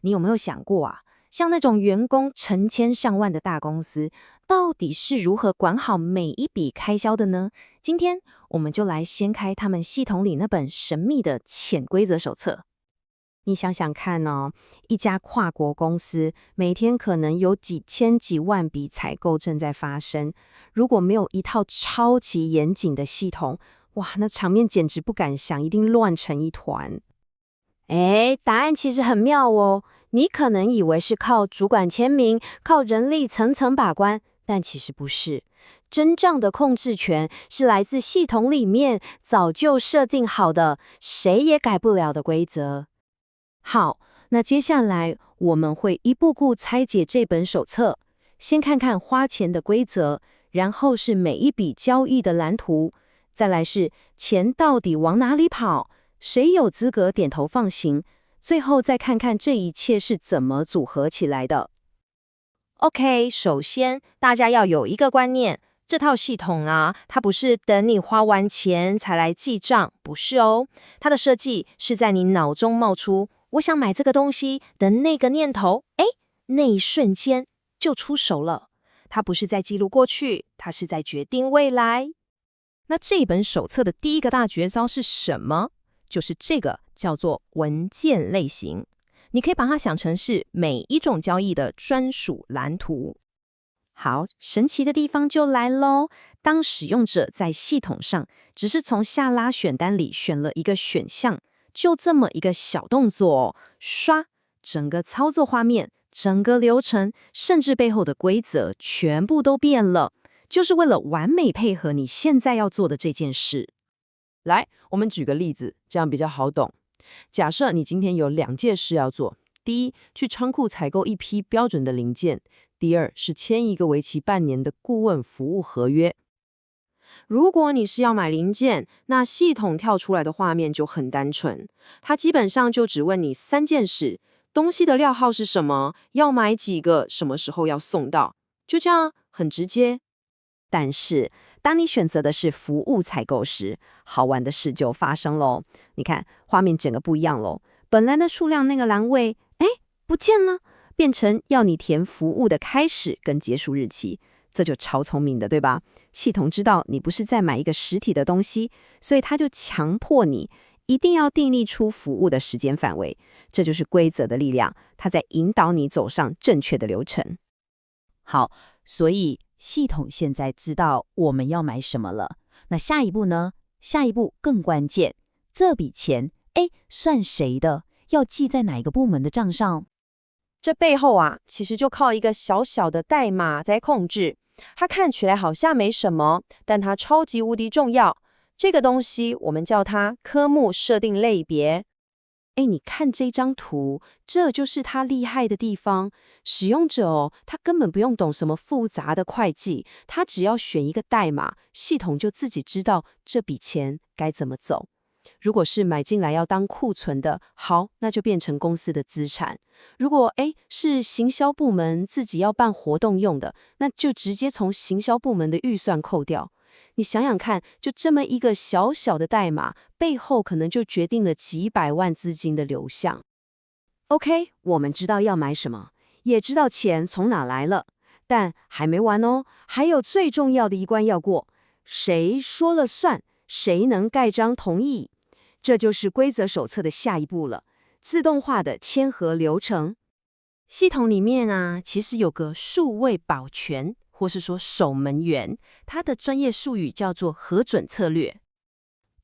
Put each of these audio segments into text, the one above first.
你有没有想过啊，像那种员工成千上万的大公司，到底是如何管好每一笔开销的呢？今天我们就来掀开他们系统里那本神秘的潜规则手册。你想想看哦，一家跨国公司每天可能有几千几万笔采购正在发生，如果没有一套超级严谨的系统，哇，那场面简直不敢想，一定乱成一团。答案其实很妙哦。你可能以为是靠主管签名，靠人力层层把关，但其实不是。真正的控制权是来自系统里面早就设定好的，谁也改不了的规则。好，那接下来我们会一步步拆解这本手册，先看看花钱的规则，然后是每一笔交易的蓝图，再来是钱到底往哪里跑，谁有资格点头放行，最后再看看这一切是怎么组合起来的。OK， 首先大家要有一个观念，这套系统啊，它不是等你花完钱才来记账，不是哦。它的设计是在你脑中冒出我想买这个东西的那个念头，那一瞬间就出手了。它不是在记录过去，它是在决定未来。那这本手册的第一个大绝招是什么？就是这个叫做文件类型。你可以把它想成是每一种交易的专属蓝图。好，神奇的地方就来咯。当使用者在系统上只是从下拉选单里选了一个选项，就这么一个小动作刷，整个操作画面、整个流程，甚至背后的规则全部都变了，就是为了完美配合你现在要做的这件事。来，我们举个例子，这样比较好懂。假设你今天有2件事要做，第一，去仓库采购一批标准的零件；第二，是签一个为期半年的顾问服务合约。如果你是要买零件，那系统跳出来的画面就很单纯，它基本上就只问你3件事：东西的料号是什么？要买几个？什么时候要送到？就这样，很直接。但是，当你选择的是服务采购时，好玩的事就发生咯。你看，画面整个不一样咯。本来的数量那个栏位，不见了，变成要你填服务的开始跟结束日期。这就超聪明的，对吧？系统知道你不是在买一个实体的东西，所以它就强迫你一定要订立出服务的时间范围。这就是规则的力量，它在引导你走上正确的流程。好，所以系统现在知道我们要买什么了。那下一步呢？下一步更关键，这笔钱，算谁的？要记在哪一个部门的账上？这背后啊，其实就靠一个小小的代码在控制。它看起来好像没什么，但它超级无敌重要。这个东西我们叫它科目设定类别。你看这张图，这就是它厉害的地方。使用者他根本不用懂什么复杂的会计，他只要选一个代码，系统就自己知道这笔钱该怎么走。如果是买进来要当库存的，好，那就变成公司的资产。如果是行销部门自己要办活动用的，那就直接从行销部门的预算扣掉。你想想看，就这么一个小小的代码，背后可能就决定了几百万资金的流向。OK， 我们知道要买什么，也知道钱从哪来了，但还没完哦，还有最重要的一关要过，谁说了算，谁能盖章同意。这就是规则手册的下一步了，自动化的签核流程。系统里面啊，其实有个数位保全，或是说守门员，它的专业术语叫做核准策略。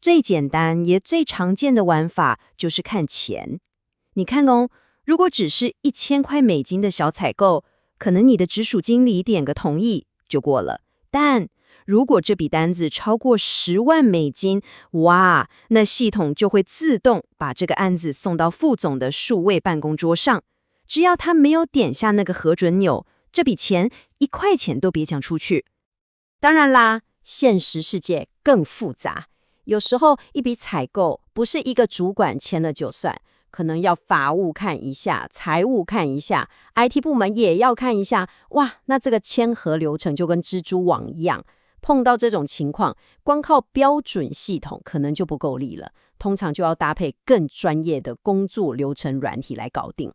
最简单也最常见的玩法就是看钱。你看哦，如果只是$1000的小采购，可能你的直属经理点个同意就过了。但如果这笔单子超过$10万，哇，那系统就会自动把这个案子送到副总的数位办公桌上。只要他没有点下那个核准钮，这笔钱1块钱都别讲出去。当然啦，现实世界更复杂。有时候一笔采购不是一个主管签了就算，可能要法务看一下，财务看一下， IT 部门也要看一下。哇，那这个签核流程就跟蜘蛛网一样。碰到这种情况，光靠标准系统可能就不够力了，通常就要搭配更专业的工作流程软体来搞定。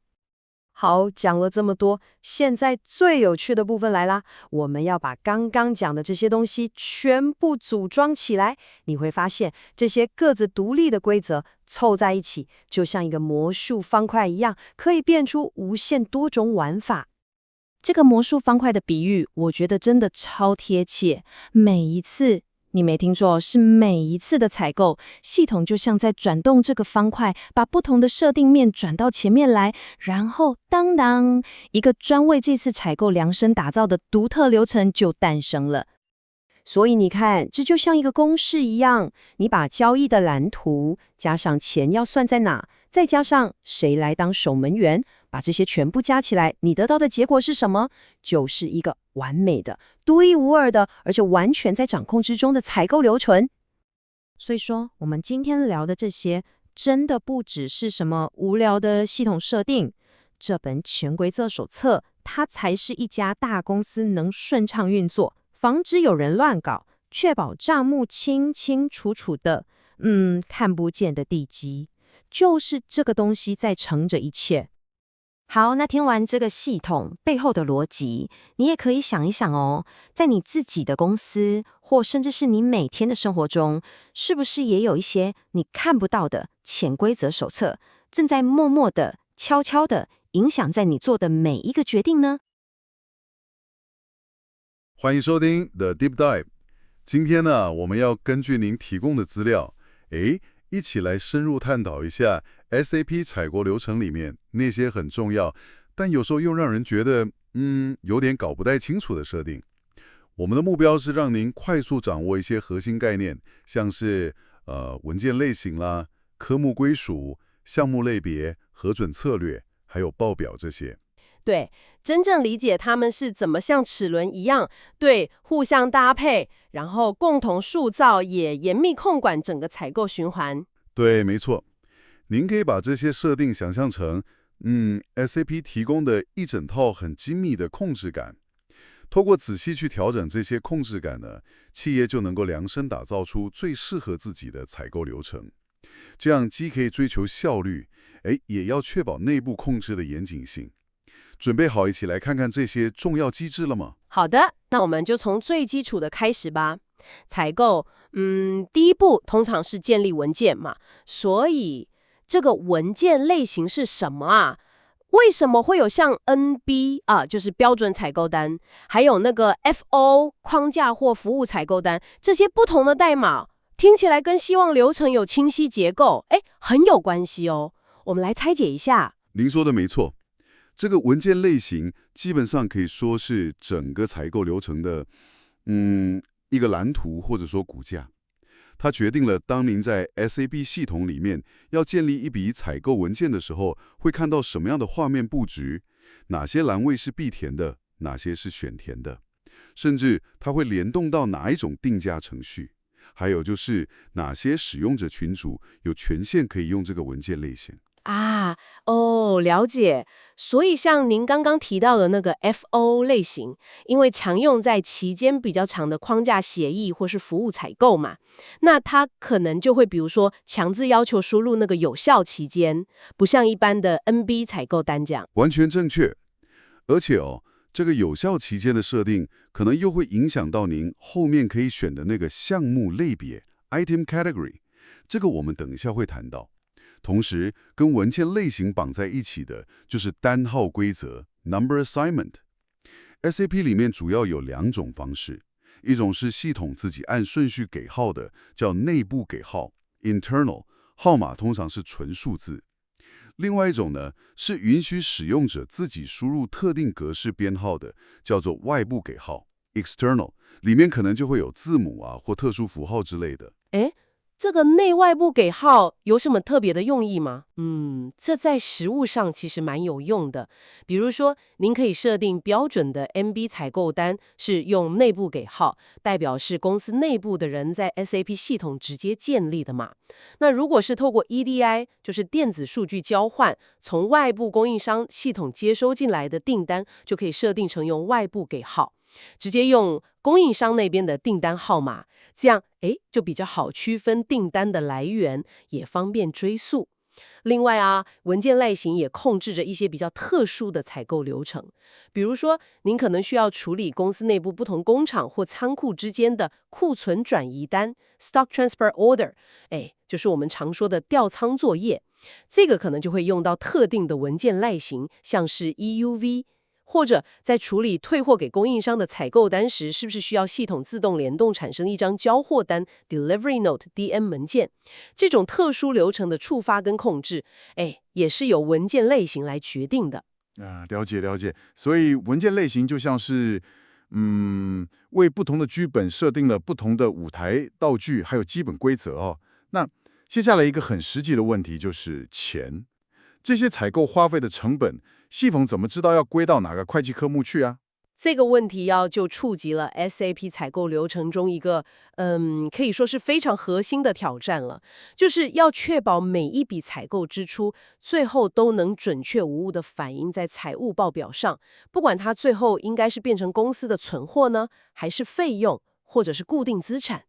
好，讲了这么多，现在最有趣的部分来啦！我们要把刚刚讲的这些东西全部组装起来，你会发现这些各自独立的规则凑在一起，就像一个魔术方块一样，可以变出无限多种玩法。这个魔术方块的比喻，我觉得真的超贴切。每一次，你没听错，是每一次的采购，系统就像在转动这个方块，把不同的设定面转到前面来，然后当当，一个专为这次采购量身打造的独特流程就诞生了。所以你看，这就像一个公式一样，你把交易的蓝图加上钱要算在哪，再加上谁来当守门员，把这些全部加起来，你得到的结果是什么？就是一个完美的、独一无二的，而且完全在掌控之中的采购流程。所以说，我们今天聊的这些，真的不只是什么无聊的系统设定。这本潜规则手册，它才是一家大公司能顺畅运作，防止有人乱搞，确保账目清清楚楚的，看不见的地基。就是这个东西在撑着一切。好，那听完这个系统背后的逻辑，你也可以想一想哦，在你自己的公司，或甚至是你每天的生活中，是不是也有一些你看不到的潜规则手册，正在默默的、悄悄的影响在你做的每一个决定呢？欢迎收听 The Deep Dive。今天呢，我们要根据您提供的资料，一起来深入探讨一下 SAP 采购流程里面那些很重要，但有时候又让人觉得有点搞不太清楚的设定。我们的目标是让您快速掌握一些核心概念，像是文件类型啦、科目归属、项目类别、核准策略，还有报表这些。对，真正理解它们是怎么像齿轮一样，对，互相搭配，然后共同塑造，也严密控管整个采购循环。对，没错。您可以把这些设定想象成，SAP 提供的一整套很精密的控制杆。通过仔细去调整这些控制杆呢，企业就能够量身打造出最适合自己的采购流程。这样既可以追求效率，也要确保内部控制的严谨性。准备好一起来看看这些重要机制了吗？好的，那我们就从最基础的开始吧。采购，第一步通常是建立文件嘛，所以这个文件类型是什么啊？为什么会有像 NB 啊，就是标准采购单，还有那个 FO 框架或服务采购单，这些不同的代码，听起来跟希望流程有清晰结构，很有关系哦。我们来拆解一下。您说的没错。这个文件类型基本上可以说是整个采购流程的，一个蓝图或者说骨架。它决定了当您在 SAP 系统里面要建立一笔采购文件的时候，会看到什么样的画面布局，哪些栏位是必填的，哪些是选填的，甚至它会联动到哪一种定价程序，还有就是哪些使用者群组有权限可以用这个文件类型。了解。所以像您刚刚提到的那个 FO 类型，因为常用在期间比较长的框架协议或是服务采购嘛，那它可能就会比如说强制要求输入那个有效期间，不像一般的 NB 采购单这样。完全正确。而且这个有效期间的设定，可能又会影响到您后面可以选的那个项目类别 （item category）。这个我们等一下会谈到。同时，跟文件类型绑在一起的就是单号规则 （number assignment）。SAP 里面主要有两种方式，一种是系统自己按顺序给号的，叫内部给号 （internal）， 号码通常是纯数字。另外一种呢，是允许使用者自己输入特定格式编号的，叫做外部给号 （external）， 里面可能就会有字母或特殊符号之类的。这个内外部给号有什么特别的用意吗？这在实务上其实蛮有用的。比如说，您可以设定标准的 MB 采购单是用内部给号，代表是公司内部的人在 SAP 系统直接建立的嘛。那如果是透过 EDI， 就是电子数据交换，从外部供应商系统接收进来的订单，就可以设定成用外部给号，直接用供应商那边的订单号码，这样就比较好区分订单的来源，也方便追溯。另外啊，文件类型也控制着一些比较特殊的采购流程。比如说，您可能需要处理公司内部不同工厂或仓库之间的库存转移单 （Stock Transfer Order），就是我们常说的调仓作业。这个可能就会用到特定的文件类型，像是 EUV。或者在处理退货给供应商的采购单时，是不是需要系统自动联动产生一张交货单 （Delivery Note，DM 文件）？这种特殊流程的触发跟控制，也是由文件类型来决定的。了解了解。所以文件类型就像是，为不同的剧本设定了不同的舞台道具，还有基本规则哦。那接下来一个很实际的问题就是钱，这些采购花费的成本，系统怎么知道要归到哪个会计科目去啊？这个问题就触及了 SAP 采购流程中一个，可以说是非常核心的挑战了，就是要确保每一笔采购支出最后都能准确无误地反映在财务报表上，不管它最后应该是变成公司的存货呢，还是费用，或者是固定资产。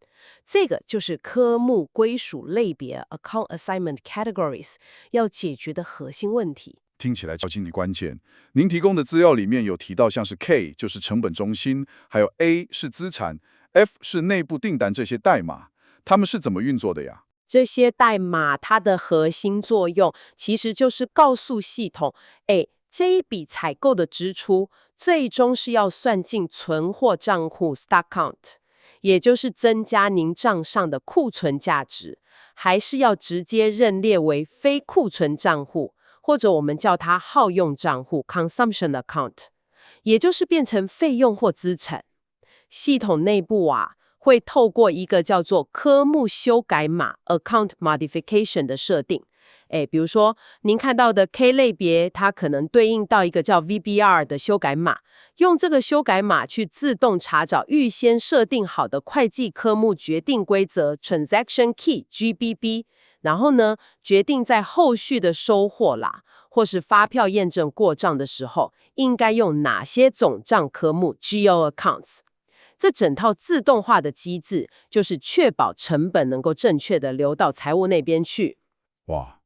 这个就是科目归属类别 （Account Assignment Categories） 要解决的核心问题。听起来超级关键。您提供的资料里面有提到，像是 K 就是成本中心，还有 A 是资产 ，F 是内部订单这些代码，它们是怎么运作的呀？这些代码它的核心作用其实就是告诉系统，这一笔采购的支出最终是要算进存货账户 （Stock Count），也就是增加您账上的库存价值，还是要直接认列为非库存账户。或者我们叫它耗用账户 （consumption account）， 也就是变成费用或资产。系统内部会透过一个叫做科目修改码 （account modification） 的设定。比如说您看到的 K 类别，它可能对应到一个叫 VBR 的修改码，用这个修改码去自动查找预先设定好的会计科目决定规则 （transaction key，GBB）。然后呢，决定在后续的收货或是发票验证过账的时候，应该用哪些总账科目 （GO accounts）。这整套自动化的机制，就是确保成本能够正确的流到财务那边去。哇，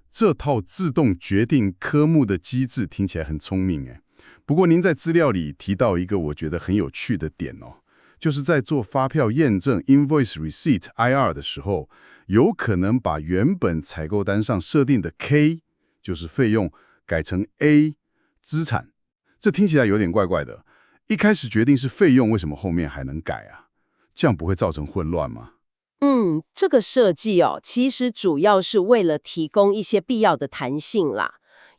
这套自动决定科目的机制听起来很聪明诶。不过您在资料里提到一个我觉得很有趣的点哦，就是在做发票验证 （Invoice Receipt，IR） 的时候，有可能把原本采购单上设定的 K， 就是费用，改成 A， 资产。这听起来有点怪怪的。一开始决定是费用，为什么后面还能改啊？这样不会造成混乱吗？这个设计其实主要是为了提供一些必要的弹性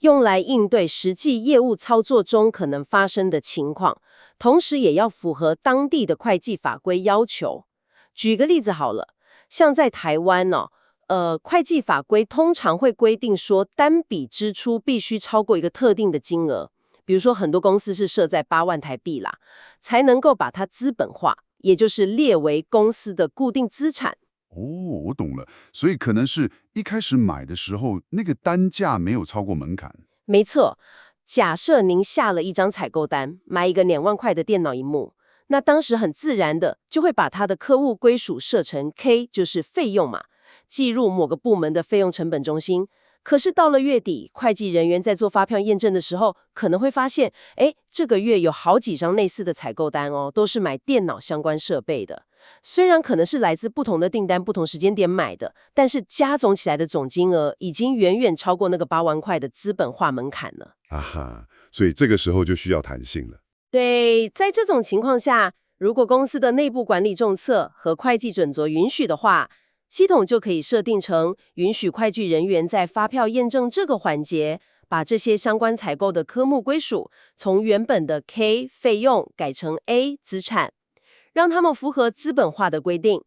用来应对实际业务操作中可能发生的情况，同时也要符合当地的会计法规要求。举个例子好了，像在台湾会计法规通常会规定说，单笔支出必须超过一个特定的金额，比如说很多公司是设在8万台币才能够把它资本化，也就是列为公司的固定资产。我懂了，所以可能是一开始买的时候，那个单价没有超过门槛。没错，假设您下了一张采购单，买一个2万块的电脑萤幕，那当时很自然的就会把它的客户归属设成 K， 就是费用嘛，计入某个部门的费用成本中心。可是到了月底，会计人员在做发票验证的时候，可能会发现，这个月有好几张类似的采购单都是买电脑相关设备的。虽然可能是来自不同的订单、不同时间点买的，但是加总起来的总金额已经远远超过那个8万块的资本化门槛了。所以这个时候就需要弹性了。对，在这种情况下，如果公司的内部管理政策和会计准则允许的话，系统就可以设定成允许会计人员在发票验证这个环节，把这些相关采购的科目归属从原本的 K 费用改成 A 资产，让他们符合资本化的规定。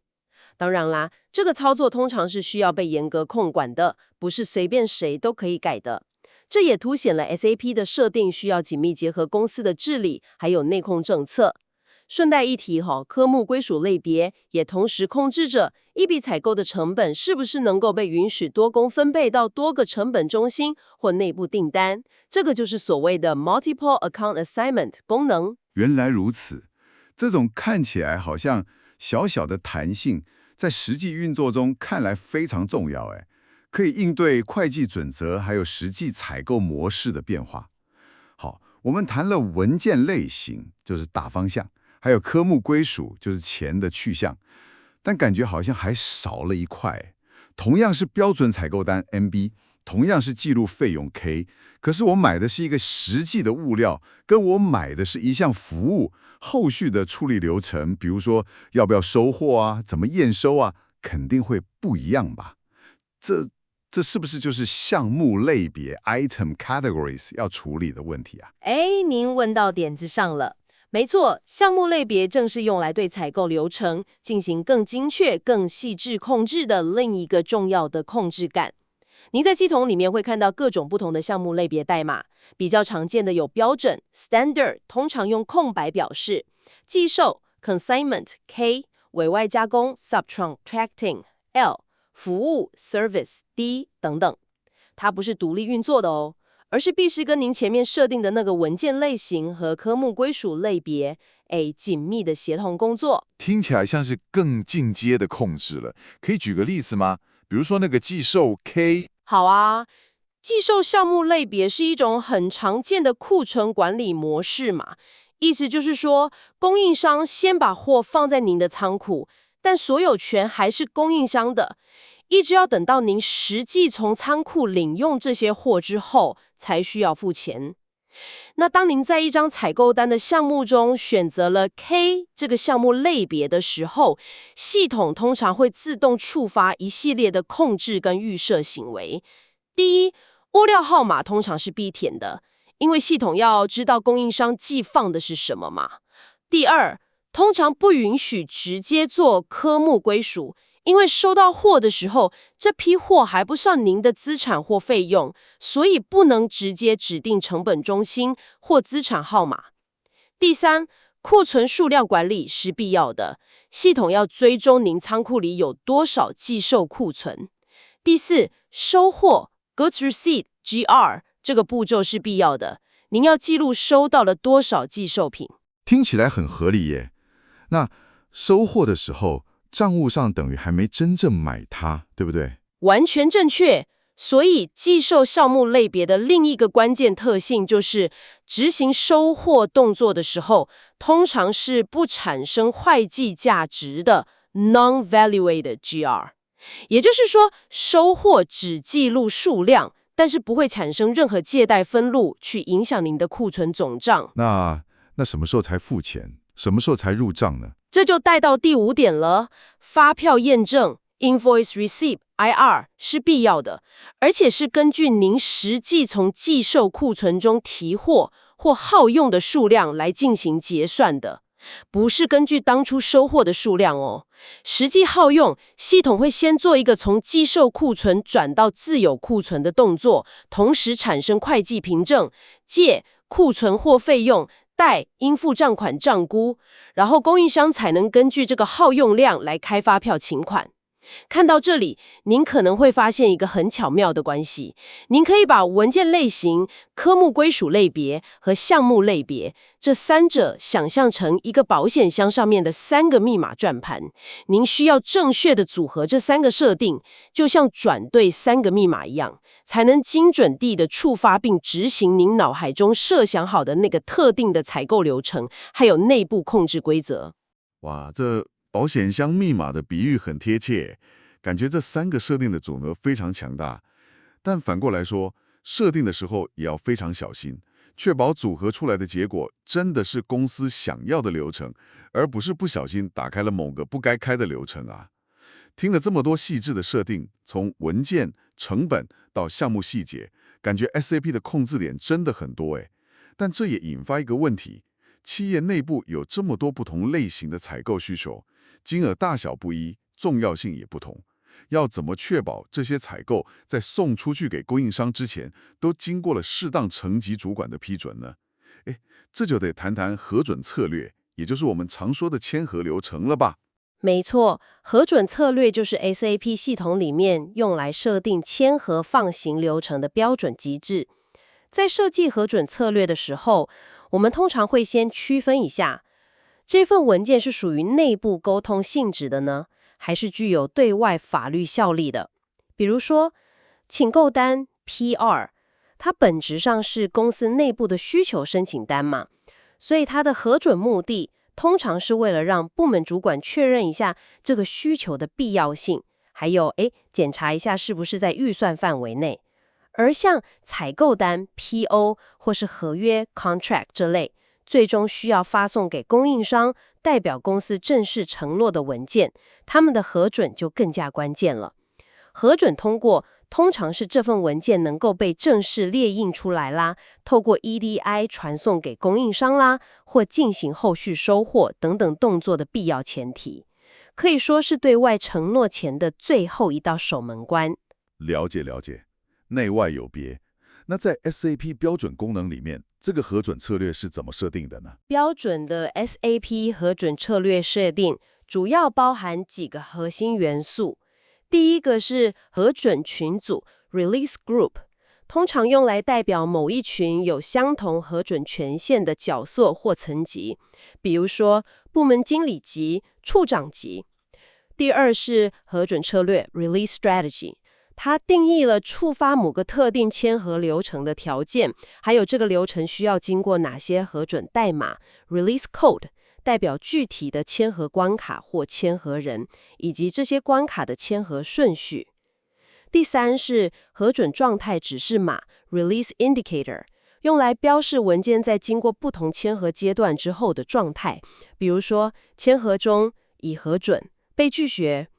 当然啦，这个操作通常是需要被严格控管的，不是随便谁都可以改的。这也凸显了 SAP 的设定需要紧密结合公司的治理，还有内控政策。顺带一提科目归属类别也同时控制着一笔采购的成本是不是能够被允许多工分配到多个成本中心或内部订单。这个就是所谓的 Multiple Account Assignment 功能。原来如此，这种看起来好像小小的弹性，在实际运作中看来非常重要。可以应对会计准则还有实际采购模式的变化。好，我们谈了文件类型，就是大方向，还有科目归属，就是钱的去向，但感觉好像还少了一块。同样是标准采购单 MB， 同样是记录费用 K， 可是我买的是一个实际的物料，跟我买的是一项服务，后续的处理流程，比如说要不要收货啊，怎么验收啊，肯定会不一样吧？这是不是就是项目类别 item categories 要处理的问题啊？您问到点子上了。没错，项目类别正是用来对采购流程进行更精确、更细致控制的另一个重要的控制杆。您在系统里面会看到各种不同的项目类别代码，比较常见的有标准 standard， 通常用空白表示；寄售 consignment K， 委外加工 subcontracting L， 服务 service D 等等。它不是独立运作的哦，而是必须跟您前面设定的那个文件类型和科目归属类别紧密的协同工作。听起来像是更进阶的控制了，可以举个例子吗？比如说那个寄售 K。好啊，寄售项目类别是一种很常见的库存管理模式嘛，意思就是说，供应商先把货放在您的仓库，但所有权还是供应商的，一直要等到您实际从仓库领用这些货之后，才需要付钱。那当您在一张采购单的项目中选择了 K 这个项目类别的时候，系统通常会自动触发一系列的控制跟预设行为。第一，物料号码通常是必填的，因为系统要知道供应商寄放的是什么嘛。第二，通常不允许直接做科目归属，因为收到货的时候，这批货还不算您的资产或费用，所以不能直接指定成本中心或资产号码。第三，库存数量管理是必要的，系统要追踪您仓库里有多少寄售库存。第四，收货 Goods Receipt GR 这个步骤是必要的，您要记录收到了多少寄售品。听起来很合理耶。那收货的时候，账务上等于还没真正买它，对不对？完全正确。所以寄售项目类别的另一个关键特性就是执行收货动作的时候，通常是不产生会计价值的 non-valuated GR。也就是说，收货只记录数量，但是不会产生任何借贷分录去影响您的库存总账。那什么时候才付钱？什么时候才入账呢？这就带到第5点了，发票验证 Invoice Receipt IR 是必要的，而且是根据您实际从寄售库存中提货或耗用的数量来进行结算的，不是根据当初收货的数量哦。实际耗用，系统会先做一个从寄售库存转到自有库存的动作，同时产生会计凭证，借库存或费用，贷应付账款账估，然后供应商才能根据这个耗用量来开发票请款。看到这里，您可能会发现一个很巧妙的关系。您可以把文件类型、科目归属类别和项目类别这三者想象成一个保险箱上面的3个密码转盘。您需要正确的组合这3个设定，就像转对3个密码一样，才能精准地的触发并执行您脑海中设想好的那个特定的采购流程，还有内部控制规则。哇，这保险箱密码的比喻很贴切，感觉这3个设定的组合非常强大。但反过来说，设定的时候也要非常小心，确保组合出来的结果真的是公司想要的流程，而不是不小心打开了某个不该开的流程啊。听了这么多细致的设定，从文件、成本到项目细节，感觉 SAP 的控制点真的很多诶。但这也引发一个问题，企业内部有这么多不同类型的采购需求，金额大小不一，重要性也不同，要怎么确保这些采购在送出去给供应商之前，都经过了适当层级主管的批准呢？这就得谈谈核准策略，也就是我们常说的签核流程了吧？没错，核准策略就是 SAP 系统里面用来设定签核放行流程的标准机制。在设计核准策略的时候，我们通常会先区分一下，这份文件是属于内部沟通性质的呢，还是具有对外法律效力的？比如说，请购单 PR， 它本质上是公司内部的需求申请单嘛，所以它的核准目的通常是为了让部门主管确认一下这个需求的必要性，还有检查一下是不是在预算范围内。而像采购单 PO 或是合约 contract 这类，最终需要发送给供应商，代表公司正式承诺的文件，他们的核准就更加关键了。核准通过，通常是这份文件能够被正式列印出来啦，透过 EDI 传送给供应商啦，或进行后续收货等等动作的必要前提，可以说是对外承诺前的最后一道守门关。了解了解，内外有别。那在 SAP 标准功能里面，这个核准策略是怎么设定的呢？标准的 SAP 核准策略设定主要包含几个核心元素。第一个是核准群组 Release Group， 通常用来代表某一群有相同核准权限的角色或层级，比如说部门经理级、处长级。第二是核准策略 Release Strategy， 它定义了触发某个特定签核流程的条件，还有这个流程需要经过哪些核准代码 Release Code，代表具体的签核关卡或签核人，以及这些关卡的签核顺序。第三是核准状态指示码 Release Indicator， 用来标示文件在经过不同签核阶段之后的状态，比如说签核中、已核准、被拒绝，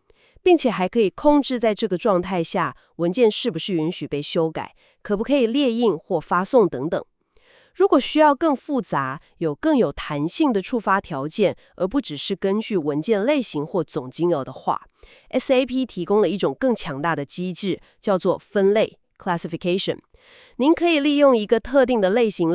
并且还可以控制在这个状态下文件是不是允许被修改，可不可以列印或发送等等。如果需要更复杂、更有弹性的触发条件，而不只是根据文件类型或总金额的话， SAP 提供了一种更强大的机制，叫做分类 Classification。 您可以利用一个特定的类型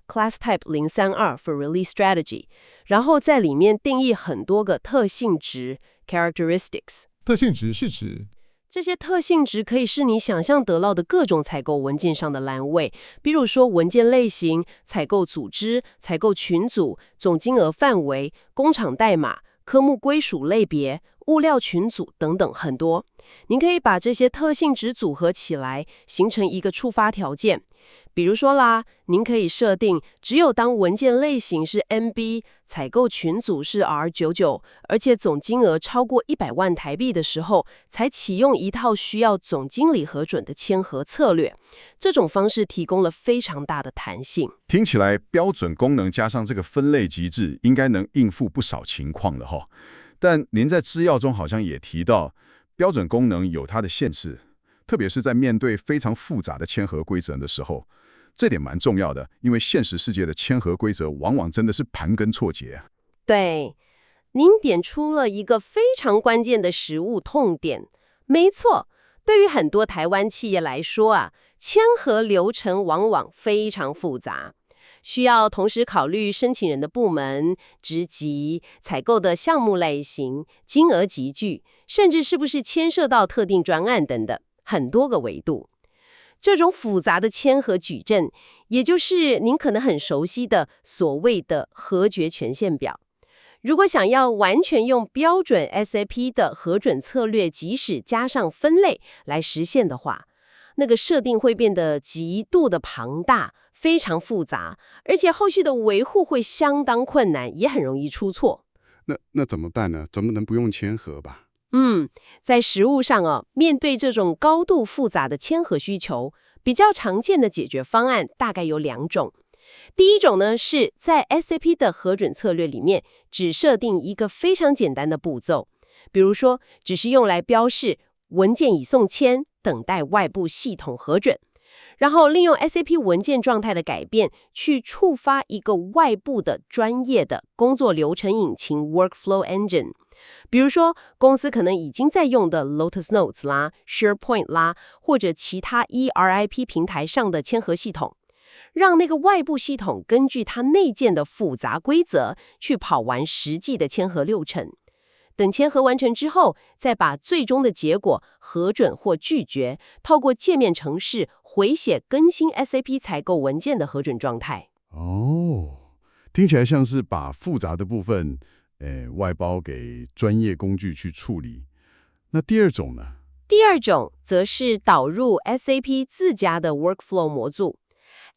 Class Type 032 for Release Strategy， 然后在里面定义很多个特性值 Characteristics。 特性值是指这些特性值可以是你想象得到的各种采购文件上的栏位，比如说文件类型、采购组织、采购群组、总金额范围、工厂代码、科目归属类别、物料群组等等很多。您可以把这些特性值组合起来，形成一个触发条件。比如说啦，您可以设定只有当文件类型是 MB， 采购群组是 R99， 而且总金额超过100万台币的时候，才启用一套需要总经理核准的签核策略。这种方式提供了非常大的弹性。听起来标准功能加上这个分类机制，应该能应付不少情况了哈。但您在资料中好像也提到，标准功能有它的限制，特别是在面对非常复杂的签核规则的时候。这点蛮重要的，因为现实世界的签核规则往往真的是盘根错节。对，您点出了一个非常关键的实务痛点。没错，对于很多台湾企业来说啊，签核流程往往非常复杂，需要同时考虑申请人的部门、职级、采购的项目类型、金额级距，甚至是不是牵涉到特定专案等等，很多个维度。这种复杂的签核矩阵，也就是您可能很熟悉的所谓的核决权限表。如果想要完全用标准 SAP 的核准策略，即使加上分类来实现的话，那个设定会变得极度的庞大，非常复杂，而且后续的维护会相当困难，也很容易出错。那怎么办呢？总不能不用签核吧？在实务上面对这种高度复杂的签核需求，比较常见的解决方案大概有2种。第一种呢，是在 SAP 的核准策略里面只设定一个非常简单的步骤，比如说只是用来标示文件已送签，等待外部系统核准，然后利用 SAP 文件状态的改变去触发一个外部的专业的工作流程引擎 Workflow Engine。比如说，公司可能已经在用的 Lotus Notes 啦、SharePoint 啦，或者其他 ERP 平台上的签核系统，让那个外部系统根据它内建的复杂规则去跑完实际的签核流程。等签核完成之后，再把最终的结果核准或拒绝，透过界面程式回写更新 SAP 采购文件的核准状态。听起来像是把复杂的部分外包给专业工具去处理。那第二种呢？第二种则是导入 SAP 自家的 Workflow 模组。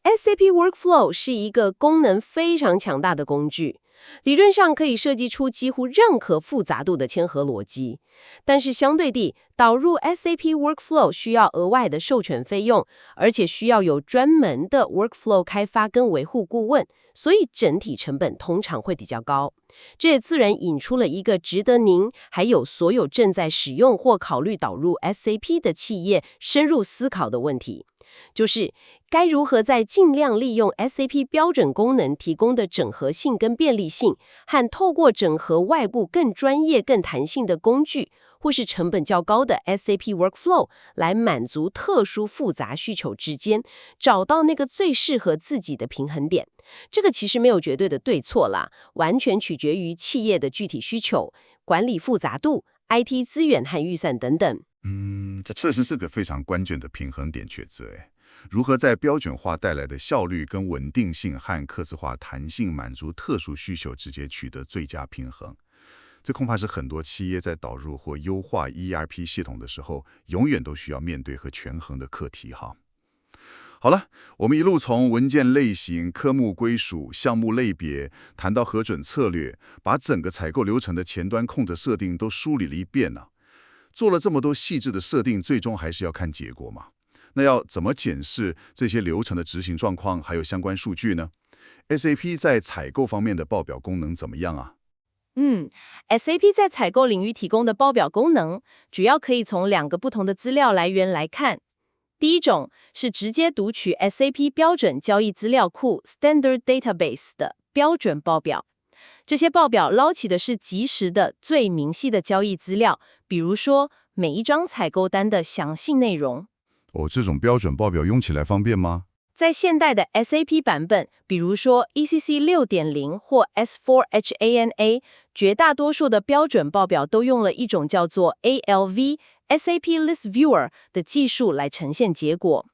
SAP Workflow 是一个功能非常强大的工具，理论上可以设计出几乎任何复杂度的签合逻辑。但是相对地，导入 SAP Workflow 需要额外的授权费用，而且需要有专门的 Workflow 开发跟维护顾问，所以整体成本通常会比较高。这也自然引出了一个值得您还有所有正在使用或考虑导入 SAP 的企业深入思考的问题，就是该如何在尽量利用 SAP 标准功能提供的整合性跟便利性，和透过整合外部更专业、更弹性的工具，或是成本较高的 SAP Workflow 来满足特殊复杂需求之间，找到那个最适合自己的平衡点。这个其实没有绝对的对错啦，完全取决于企业的具体需求、管理复杂度、IT 资源和预算等等。这确实是个非常关键的平衡点抉择。如何在标准化带来的效率跟稳定性和客制化弹性满足特殊需求之间取得最佳平衡？这恐怕是很多企业在导入或优化 ERP 系统的时候，永远都需要面对和权衡的课题哈。好了，我们一路从文件类型、科目归属、项目类别，谈到核准策略，把整个采购流程的前端控制设定都梳理了一遍呢。做了这么多细致的设定，最终还是要看结果嘛。那要怎么检视这些流程的执行状况，还有相关数据呢？ SAP 在采购方面的报表功能怎么样啊？SAP 在采购领域提供的报表功能，主要可以从2个不同的资料来源来看。第一种是直接读取 SAP 标准交易资料库 Standard Database 的标准报表。这些报表捞起的是即时的、最明细的交易资料，比如说每一张采购单的详细内容。这种标准报表用起来方便吗？在现代的 SAP 版本，比如说 ECC 6.0 或 S4HANA， 绝大多数的标准报表都用了一种叫做 ALV SAP List Viewer 的技术来呈现结果。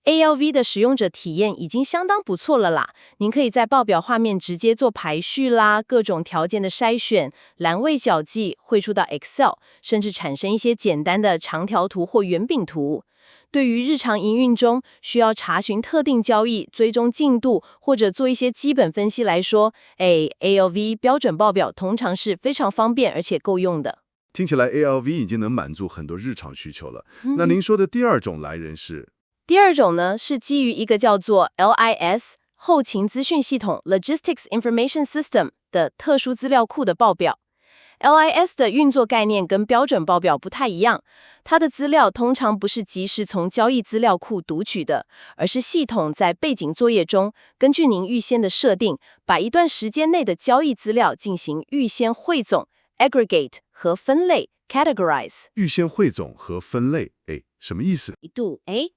ALV 的使用者体验已经相当不错了啦，您可以在报表画面直接做排序啦，各种条件的筛选，栏位小记，汇出到 Excel， 甚至产生一些简单的长条图或圆饼图。对于日常营运中需要查询特定交易、追踪进度或者做一些基本分析来说，ALV 标准报表通常是非常方便而且够用的。听起来 ALV 已经能满足很多日常需求了。那您说的第二种来源是？第二种呢，是基于一个叫做 LIS 后勤资讯系统 Logistics Information System 的特殊资料库的报表。LIS 的运作概念跟标准报表不太一样，它的资料通常不是即时从交易资料库读取的，而是系统在背景作业中，根据您预先的设定，把一段时间内的交易资料进行预先汇总 aggregate 和分类 categorize。预先汇总和分类，什么意思？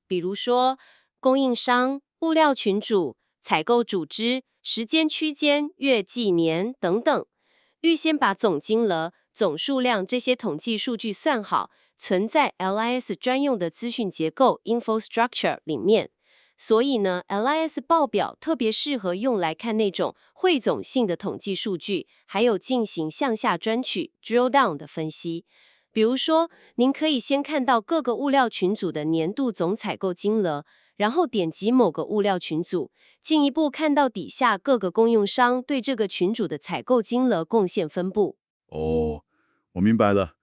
比如说供应商、物料群组、采购组织、时间区间、月季年等等。预先把总金额、总数量这些统计数据算好，存在 LIS 专用的资讯结构 infrastructure 里面。所以呢 ，LIS 报表特别适合用来看那种汇总性的统计数据，还有进行向下专取 drill down 的分析。比如说，您可以先看到各个物料群组的年度总采购金额，然后点击某个物料群组，进一步看到底下各个供应商对这个群组的采购金额贡献分布。我明白了。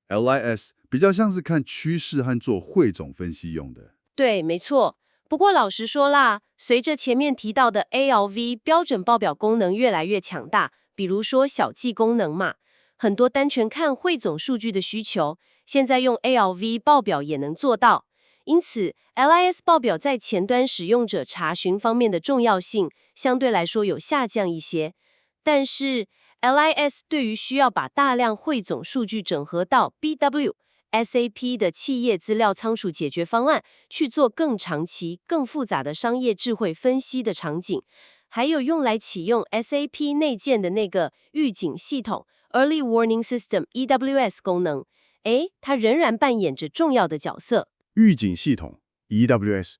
LIS 比较像是看趋势和做汇总分析用的。对，没错。不过老实说啦，随着前面提到的 ALV 标准报表功能越来越强大，比如说小记功能嘛，很多单纯看汇总数据的需求，现在用 ALV 报表也能做到。因此 LIS 报表在前端使用者查询方面的重要性相对来说有下降一些，但是 LIS 对于需要把大量汇总数据整合到 BW、SAP 的企业资料仓储解决方案，去做更长期、更复杂的商业智慧分析的场景，还有用来启用 SAP 内建的那个预警系统 Early Warning System EWS 功能，它仍然扮演着重要的角色。预警系统 EWS，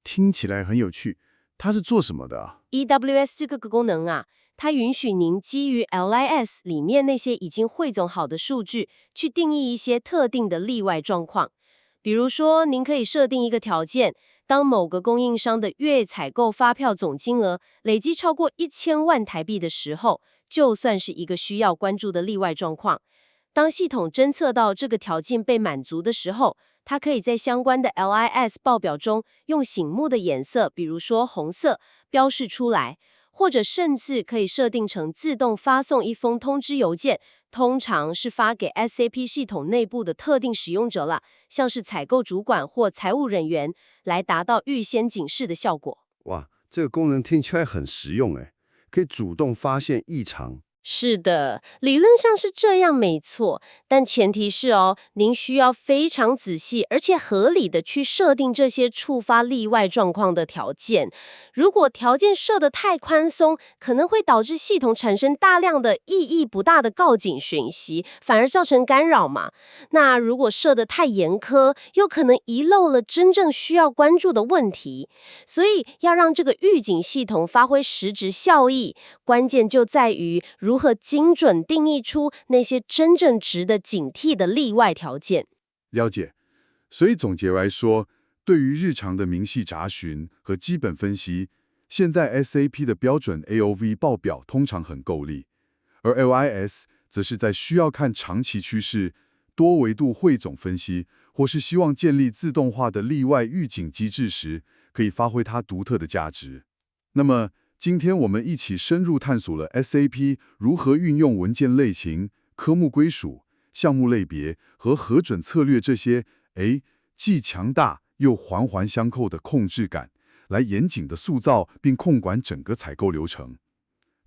听起来很有趣，它是做什么的啊？ EWS 这个功能啊，它允许您基于 LIS 里面那些已经汇总好的数据，去定义一些特定的例外状况。比如说，您可以设定一个条件，当某个供应商的月采购发票总金额累积超过1000万台币的时候，就算是一个需要关注的例外状况。当系统侦测到这个条件被满足的时候，它可以在相关的 LIS 报表中用醒目的颜色，比如说红色，标示出来，或者甚至可以设定成自动发送一封通知邮件，通常是发给 SAP 系统内部的特定使用者了，像是采购主管或财务人员，来达到预先警示的效果。哇，这个功能听起来很实用诶，可以主动发现异常。是的，理论上是这样没错，但前提是您需要非常仔细而且合理的去设定这些触发例外状况的条件。如果条件设得太宽松，可能会导致系统产生大量的意义不大的告警讯息，反而造成干扰嘛。那如果设得太严苛，又可能遗漏了真正需要关注的问题。所以要让这个预警系统发挥实质效益，关键就在于如何精准定义出那些真正值得警惕的例外条件。了解。所以总结来说，对于日常的明细查询和基本分析，现在 SAP 的标准 AOV 报表通常很够力，而 LIS 则是在需要看长期趋势、多维度汇总分析，或是希望建立自动化的例外预警机制时，可以发挥它独特的价值。那么，今天我们一起深入探索了 SAP 如何运用文件类型、科目归属、项目类别和核准策略这些既强大又环环相扣的控制感，来严谨地塑造并控管整个采购流程。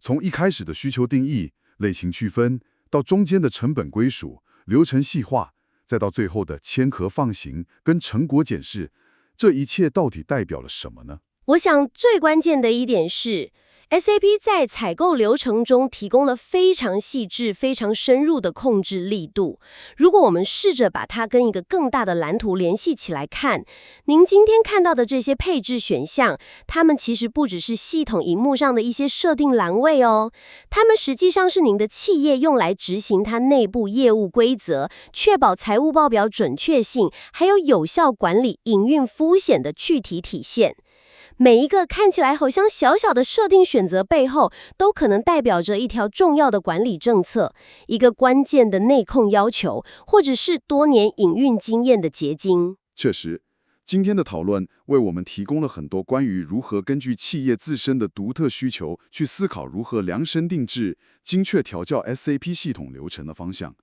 从一开始的需求定义、类型区分，到中间的成本归属、流程细化，再到最后的签核放行跟成果检视，这一切到底代表了什么呢？我想最关键的一点是，SAP 在采购流程中提供了非常细致、非常深入的控制力度。如果我们试着把它跟一个更大的蓝图联系起来看，您今天看到的这些配置选项，它们其实不只是系统萤幕上的一些设定栏位它们实际上是您的企业用来执行它内部业务规则，确保财务报表准确性，还有有效管理营运风险的具体体现。每一个看起来好像小小的设定选择背后，都可能代表着一条重要的管理政策，一个关键的内控要求，或者是多年营运经验的结晶。确实，今天的讨论为我们提供了很多关于如何根据企业自身的独特需求去思考如何量身定制、精确调教 SAP 系统流程的方向。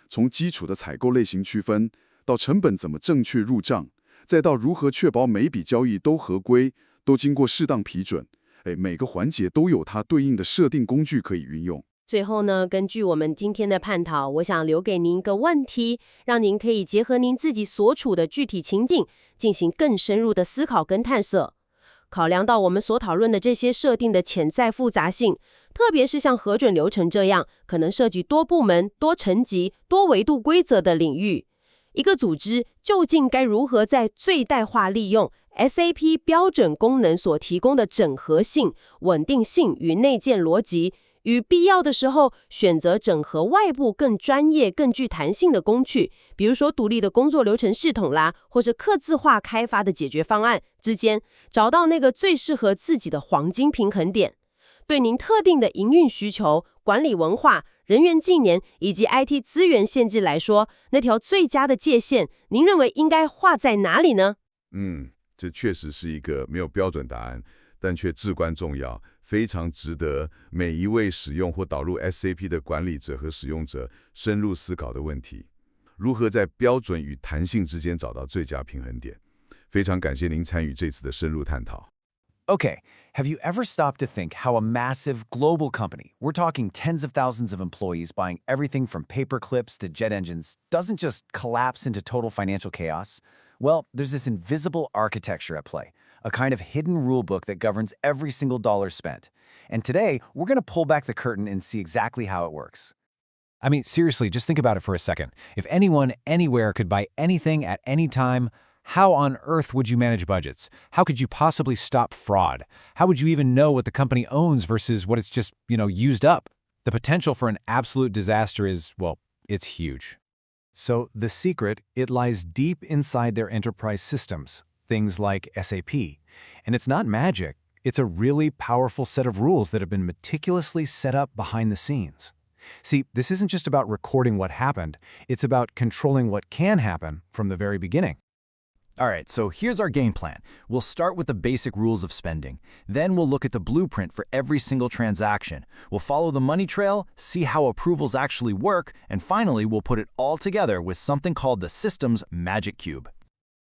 从基础的采购类型区分，到成本怎么正确入账，再到如何确保每笔交易都合规，都经过适当批准，每个环节都有它对应的设定工具可以运用。最后呢，根据我们今天的探讨，我想留给您一个问题，让您可以结合您自己所处的具体情境，进行更深入的思考跟探索。考量到我们所讨论的这些设定的潜在复杂性，特别是像核准流程这样可能涉及多部门、多层级、多维度规则的领域，一个组织究竟该如何在最大化利用SAP 标准功能所提供的整合性、稳定性与内建逻辑，与必要的时候选择整合外部更专业、更具弹性的工具，比如说独立的工作流程系统啦，或者客制化开发的解决方案之间，找到那个最适合自己的黄金平衡点。对您特定的营运需求、管理文化、人员近年以及 IT 资源限制来说，那条最佳的界限，您认为应该画在哪里呢？这确实是一个没有标准答案，但却至关重要，非常值得每一位使用或导入 SAP 的管理者和使用者深入思考的问题。如何在标准与弹性之间找到最佳平衡点？非常感谢您参与这次的深入探讨。Okay, have you ever stopped to think how a massive global company, we're talking tens of thousands of employees buying everything from paper clips to jet engines, doesn't just collapse into total financial chaos? Well, there's this invisible architecture at play, a kind of hidden rulebook that governs every single dollar spent. And today, we're going to pull back the curtain and see exactly how it works. I mean, seriously, just think about it for a second. If anyone, anywhere could buy anything at any time, How on earth would you manage budgets? How could you possibly stop fraud? How would you even know what the company owns versus what it's just, used up? The potential for an absolute disaster is, well, it's huge. So the secret, it lies deep inside their enterprise systems, things like SAP. And it's not magic. It's a really powerful set of rules that have been meticulously set up behind the scenes. See, this isn't just about recording what happened. It's about controlling what can happen from the very beginning. All right, so here's our game plan. We'll start with the basic rules of spending. Then we'll look at the blueprint for every single transaction. We'll follow the money trail, see how approvals actually work, and finally, we'll put it all together with something called the system's magic cube.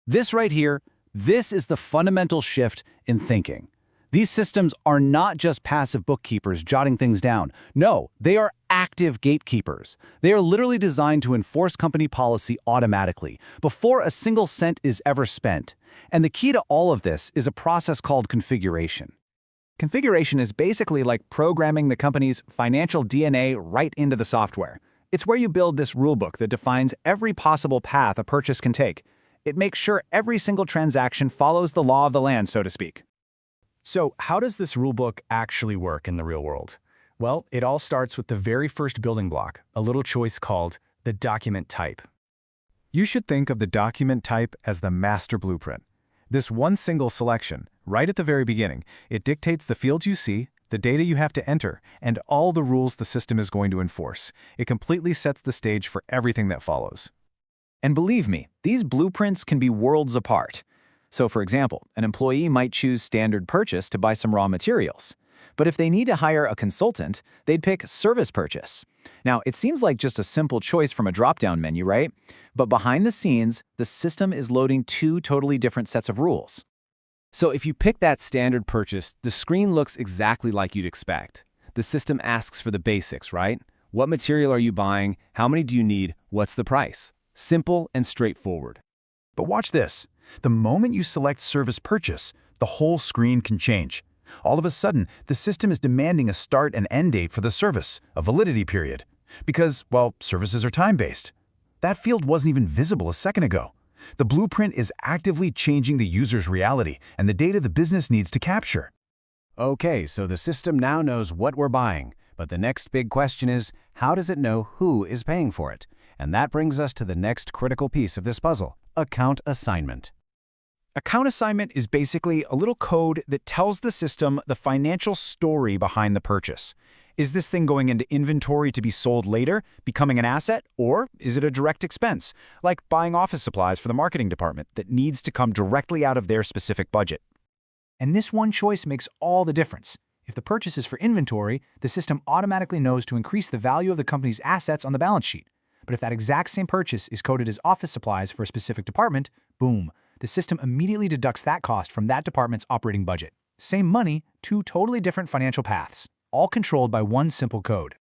This right here, this is the fundamental shift in thinking. These systems are not just passive bookkeepers jotting things down. No, they are active gatekeepers. They are literally designed to enforce company policy automatically, before a single cent is ever spent. And the key to all of this is a process called configuration. Configuration is basically like programming the company's financial DNA right into the software. It's where you build this rulebook that defines every possible path a purchase can take. It makes sure every single transaction follows the law of the land, so to speak. So how does this rulebook actually work in the real world? Well, it all starts with the very first building block, a little choice called the document type. You should think of the document type as the master blueprint. This one single selection, right at the very beginning, it dictates the fields you see, the data you have to enter, and all the rules the system is going to enforce. It completely sets the stage for everything that follows. And believe me, these blueprints can be worlds apart. So for example, an employee might choose standard purchase to buy some raw materials. But if they need to hire a consultant, they'd pick service purchase. Now, it seems like just a simple choice from a drop-down menu, right? But behind the scenes, the system is loading two totally different sets of rules. So if you pick that standard purchase, the screen looks exactly like you'd expect. The system asks for the basics, right? What material are you buying? How many do you need? What's the price? Simple and straightforward. But watch this. The moment you select service purchase, the whole screen can change. All of a sudden, the system is demanding a start and end date for the service, a validity period. Because, well, services are time-based. That field wasn't even visible a second ago. The blueprint is actively changing the user's reality and the data the business needs to capture. Okay, so the system now knows what we're buying. But the next big question is, how does it know who is paying for it? And that brings us to the next critical piece of this puzzle, account assignment. Account assignment is basically a little code that tells the system the financial story behind the purchase. Is this thing going into inventory to be sold later, becoming an asset, or is it a direct expense, like buying office supplies for the marketing department that needs to come directly out of their specific budget? And this one choice makes all the difference. If the purchase is for inventory, the system automatically knows to increase the value of the company's assets on the balance sheet. But if that exact same purchase is coded as office supplies for a specific department, boom, the system immediately deducts that cost from that department's operating budget. Same money, two totally different financial paths, all controlled by one simple code.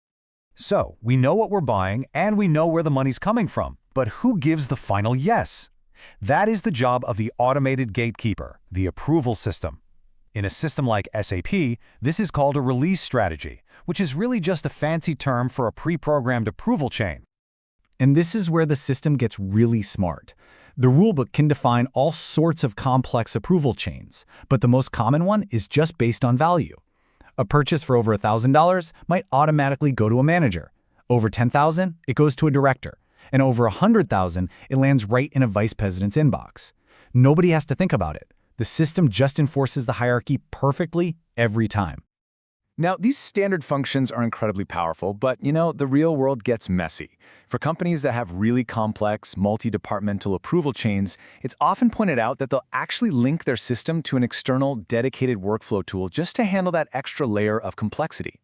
So, we know what we're buying and we know where the money's coming from, but who gives the final yes? That is the job of the automated gatekeeper, the approval system. In a system like SAP, this is called a release strategy, which is really just a fancy term for a pre-programmed approval chain. And this is where the system gets really smart. The rulebook can define all sorts of complex approval chains, but the most common one is just based on value. A purchase for over $1,000 might automatically go to a manager. Over $10,000, it goes to a director. And over $100,000, it lands right in a vice president's inbox. Nobody has to think about it. The system just enforces the hierarchy perfectly every time. Now, these standard functions are incredibly powerful, but, the real world gets messy. For companies that have really complex, multi-departmental approval chains, it's often pointed out that they'll actually link their system to an external, dedicated workflow tool just to handle that extra layer of complexity.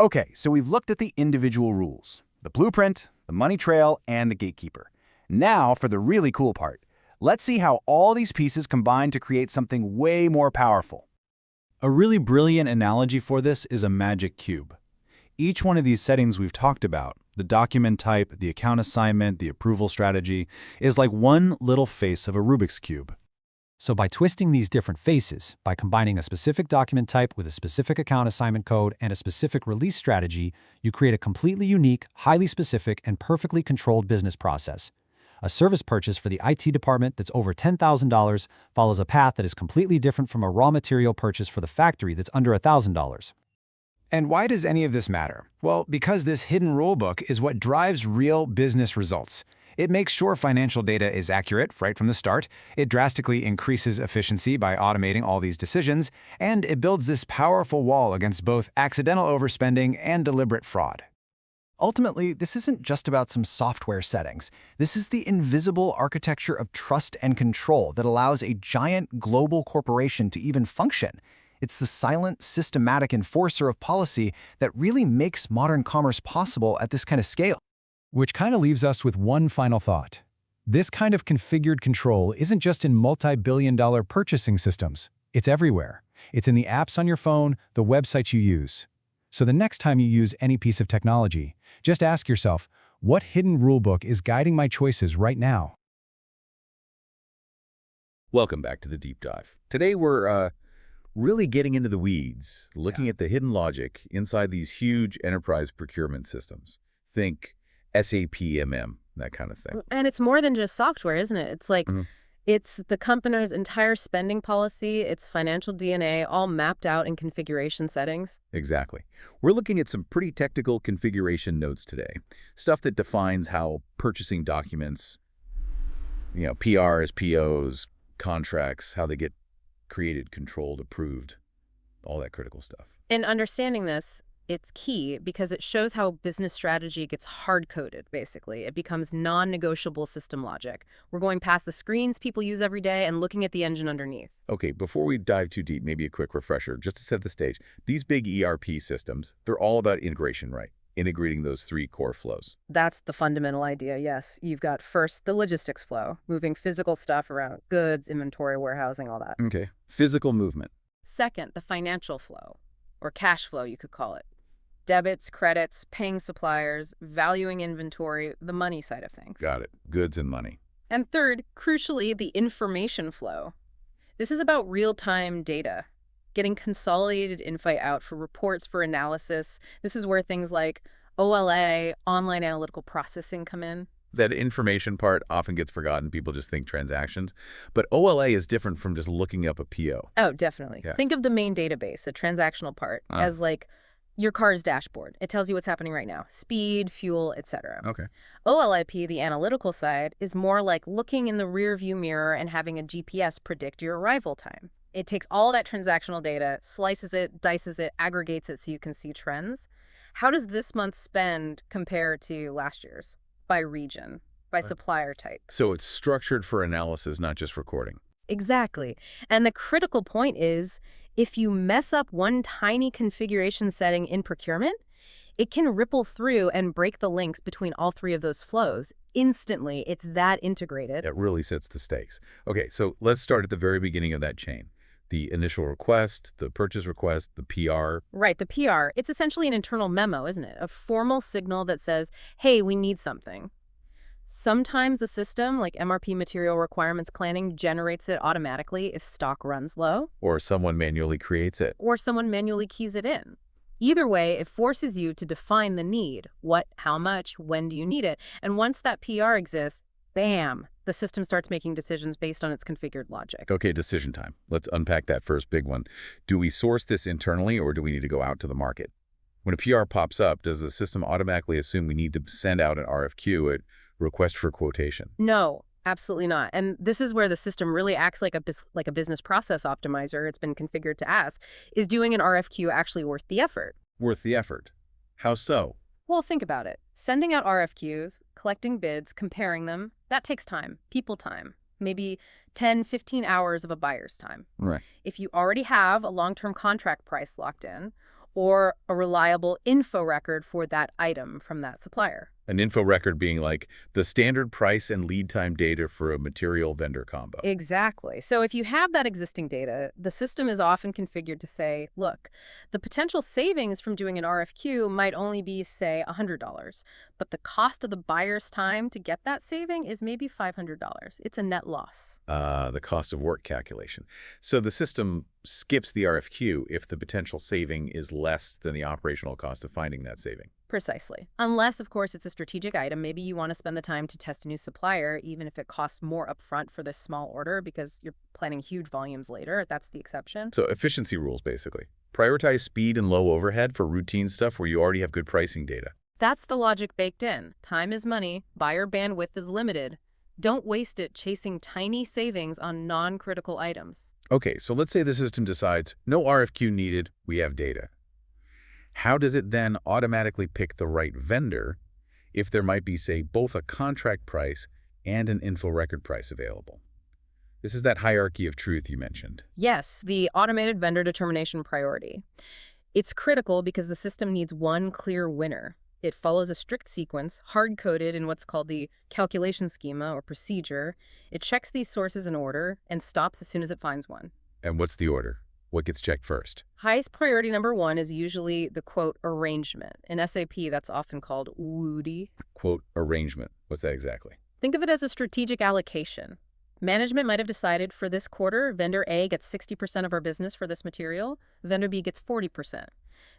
Okay, so we've looked at the individual rules, the blueprint, the money trail, and the gatekeeper. Now, for the really cool part. Let's see how all these pieces combine to create something way more powerful. A really brilliant analogy for this is a magic cube. Each one of these settings we've talked about, the document type, the account assignment, the approval strategy, is like one little face of a Rubik's Cube. So by twisting these different faces, by combining a specific document type with a specific account assignment code and a specific release strategy, you create a completely unique, highly specific, and perfectly controlled business process. A service purchase for the IT department that's over $10,000 follows a path that is completely different from a raw material purchase for the factory that's under $1,000. And why does any of this matter? Well, because this hidden rulebook is what drives real business results. It makes sure financial data is accurate right from the start, it drastically increases efficiency by automating all these decisions, and it builds this powerful wall against both accidental overspending and deliberate fraud. Ultimately, this isn't just about some software settings. This is the invisible architecture of trust and control that allows a giant global corporation to even function. It's the silent, systematic enforcer of policy that really makes modern commerce possible at this kind of scale. Which kind of leaves us with one final thought. This kind of configured control isn't just in multi-billion-dollar purchasing systems. It's everywhere. It's in the apps on your phone, the websites you use. So the next time you use any piece of technology, just ask yourself, what hidden rulebook is guiding my choices right now? Welcome back to the Deep Dive. Today we're really getting into the weeds, looking at the hidden logic inside these huge enterprise procurement systems. Think SAP MM, that kind of thing. And it's more than just software, isn't it? It's like, it's the company's entire spending policy, its financial DNA, all mapped out in configuration settings. Exactly. We're looking at some pretty technical configuration notes today. Stuff that defines how purchasing documents, PRs, POs, contracts, how they get created, controlled, approved, all that critical stuff. In understanding this, it's key because it shows how business strategy gets hard-coded, basically. It becomes non-negotiable system logic. We're going past the screens people use every day and looking at the engine underneath. Okay, before we dive too deep, maybe a quick refresher, just to set the stage. These big ERP systems, they're all about integration, right? Integrating those three core flows. That's the fundamental idea, yes. You've got first the logistics flow, moving physical stuff around, goods, inventory, warehousing, all that. Okay, physical movement. Second, the financial flow, or cash flow, you could call it. Debits, credits, paying suppliers, valuing inventory, the money side of things. Got it. Goods and money. And third, crucially, the information flow. This is about real-time data, getting consolidated info out for reports, for analysis. This is where things like OLA, online analytical processing, come in. That information part often gets forgotten. People just think transactions. But OLA is different from just looking up a PO. Oh, definitely. Yeah. Think of the main database, the transactional part, as like your car's dashboard. It tells you what's happening right now. Speed, fuel, etc. Okay. OLIP, the analytical side, is more like looking in the rear view mirror and having a GPS predict your arrival time. It takes all that transactional data, slices it, dices it, aggregates it so you can see trends. How does this month's spend compare to last year's? By region, by supplier type. So it's structured for analysis, not just recording. Exactly. And the critical point is, if you mess up one tiny configuration setting in procurement, it can ripple through and break the links between all three of those flows instantly. It's that integrated. It really sets the stakes. Okay, so let's start at the very beginning of that chain. The initial request, the purchase request, the PR. Right, the PR. It's essentially an internal memo, isn't it? A formal signal that says, hey, we need something. Sometimes the system, like MRP material requirements planning, generates it automatically if stock runs low. Or someone manually creates it. Or someone manually keys it in. Either way, it forces you to define the need. What, how much, when do you need it? And once that PR exists, bam, the system starts making decisions based on its configured logic. Okay, decision time. Let's unpack that first big one. Do we source this internally or do we need to go out to the market? When a PR pops up, does the system automatically assume we need to send out an RFQ, a request for quotation? No, absolutely not. And this is where the system really acts like a business process optimizer. It's been configured to ask, is doing an RFQ actually worth the effort? Worth the effort. How so? Well, think about it. Sending out RFQs, collecting bids, comparing them, that takes time, people time, maybe 10, 15 hours of a buyer's time. Right. If you already have a long-term contract price locked in, or a reliable info record for that item from that supplier. An info record being like the standard price and lead time data for a material vendor combo. Exactly. So if you have that existing data, the system is often configured to say, look, the potential savings from doing an RFQ might only be, say, $100, but the cost of the buyer's time to get that saving is maybe $500. It's a net loss. The cost of work calculation. So the system skips the RFQ if the potential saving is less than the operational cost of finding that saving. Precisely. Unless, of course, it's a strategic item. Maybe you want to spend the time to test a new supplier, even if it costs more upfront for this small order because you're planning huge volumes later. That's the exception. So efficiency rules, basically. Prioritize speed and low overhead for routine stuff where you already have good pricing data. That's the logic baked in. Time is money. Buyer bandwidth is limited. Don't waste it chasing tiny savings on non-critical items. Okay, so let's say the system decides no RFQ needed, we have data. How does it then automatically pick the right vendor if there might be, say, both a contract price and an info record price available? This is that hierarchy of truth you mentioned. Yes, the automated vendor determination priority. It's critical because the system needs one clear winner. It follows a strict sequence, hard-coded in what's called the calculation schema or procedure. It checks these sources in order and stops as soon as it finds one. And what's the order? What gets checked first? Highest priority number one is usually the, quote, arrangement. In SAP, that's often called WOODY. Quote, arrangement. What's that exactly? Think of it as a strategic allocation. Management might have decided for this quarter, vendor A gets 60% of our business for this material, vendor B gets 40%.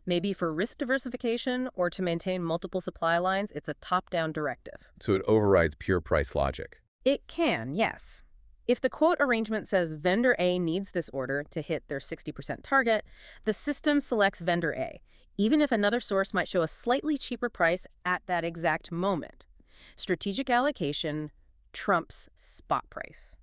Maybe for risk diversification or to maintain multiple supply lines, it's a top-down directive. So it overrides pure price logic. It can, yes. If the quote arrangement says vendor A needs this order to hit their 60% target, the system selects vendor A, even if another source might show a slightly cheaper price at that exact moment. Strategic allocation trumps spot price.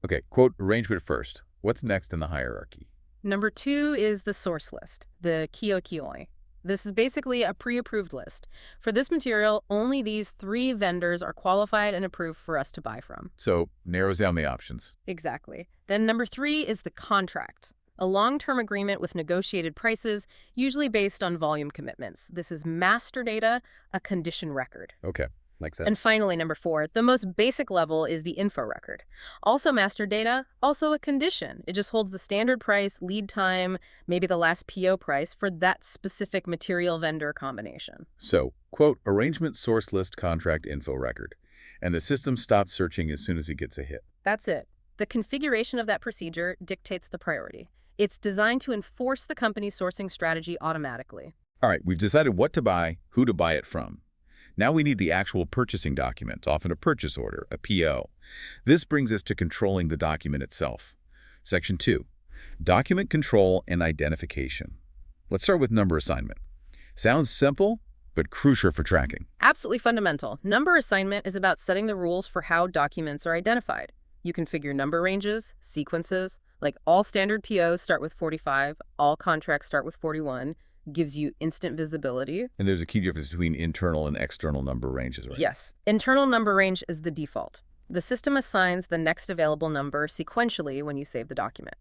Okay, quote arrangement first. What's next in the hierarchy? Number 2 is the source list, the Kyo-Kyoi. This is basically a pre-approved list. For this material, only these 3 vendors are qualified and approved for us to buy from. So narrows down the options. Exactly. Then number 3 is the contract, a long-term agreement with negotiated prices, usually based on volume commitments. This is master data, a condition record. Okay. Makes sense. And finally, number 4, the most basic level is the info record. Also master data, also a condition. It just holds the standard price, lead time, maybe the last PO price for that specific material vendor combination. So, quote, arrangement source list contract info record. And the system stops searching as soon as it gets a hit. That's it. The configuration of that procedure dictates the priority. It's designed to enforce the company's sourcing strategy automatically. All right, we've decided what to buy, who to buy it from. Now we need the actual purchasing document, often a purchase order, a PO. This brings us to controlling the document itself. Section 2, document control and identification. Let's start with number assignment. Sounds simple, but crucial for tracking. Absolutely fundamental. Number assignment is about setting the rules for how documents are identified. You configure number ranges, sequences, like all standard POs start with 45, all contracts start with 41, gives you instant visibility. And there's a key difference between internal and external number ranges, right? Yes. Internal number range is the default. The system assigns the next available number sequentially when you save the document.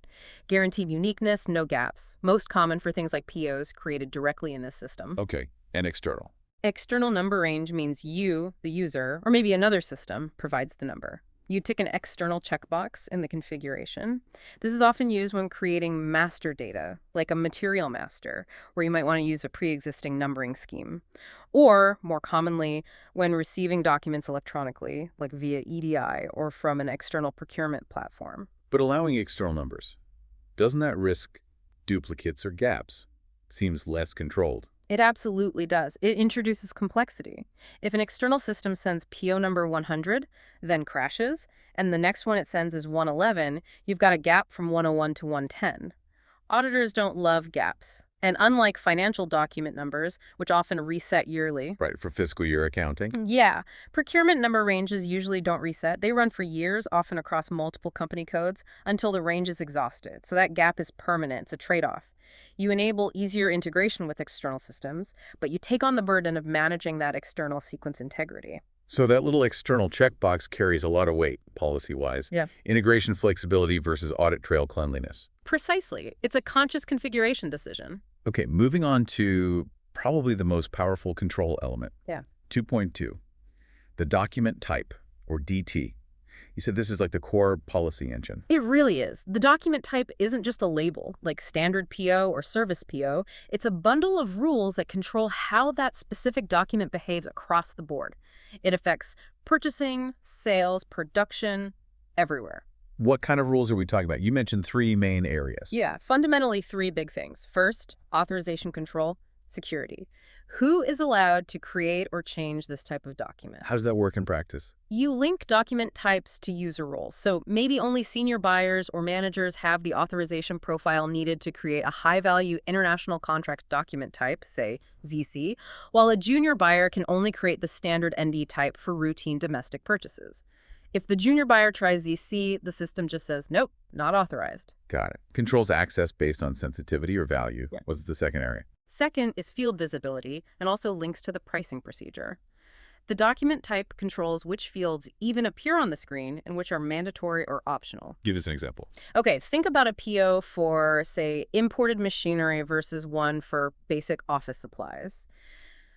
Guaranteed uniqueness, no gaps. Most common for things like POs created directly in this system. Okay. And external? External number range means you, the user, or maybe another system, provides the number. You tick an external checkbox in the configuration. This is often used when creating master data, like a material master, where you might want to use a pre-existing numbering scheme. Or, more commonly, when receiving documents electronically, like via EDI or from an external procurement platform. But allowing external numbers, doesn't that risk duplicates or gaps? Seems less controlled. It absolutely does. It introduces complexity. If an external system sends PO number 100, then crashes, and the next one it sends is 111, you've got a gap from 101 to 110. Auditors don't love gaps. And unlike financial document numbers, which often reset yearly. Right, for fiscal year accounting? Yeah. Procurement number ranges usually don't reset. They run for years, often across multiple company codes, until the range is exhausted. So that gap is permanent. It's a trade-off. You enable easier integration with external systems, but you take on the burden of managing that external sequence integrity. So that little external checkbox carries a lot of weight, policy-wise. Yeah. Integration flexibility versus audit trail cleanliness. Precisely. It's a conscious configuration decision. Okay, moving on to probably the most powerful control element. Yeah. 2.2, the document type, or DT. You said this is like the core policy engine. It really is. The document type isn't just a label, like standard PO or service PO. It's a bundle of rules that control how that specific document behaves across the board. It affects purchasing, sales, production, everywhere. What kind of rules are we talking about? You mentioned 3 main areas. Yeah, fundamentally 3 big things. First, authorization control. security. Who is allowed to create or change this type of document? How does that work in practice? You link document types to user roles. So maybe only senior buyers or managers have the authorization profile needed to create a high-value international contract document type, say ZC, while a junior buyer can only create the standard ND type for routine domestic purchases. If the junior buyer tries ZC, the system just says, nope, not authorized. Got it. Controls access based on sensitivity or value. Yeah. What's the second area? Second is field visibility and also links to the pricing procedure. The document type controls which fields even appear on the screen and which are mandatory or optional. Give us an example. Okay, think about a PO for, say, imported machinery versus one for basic office supplies.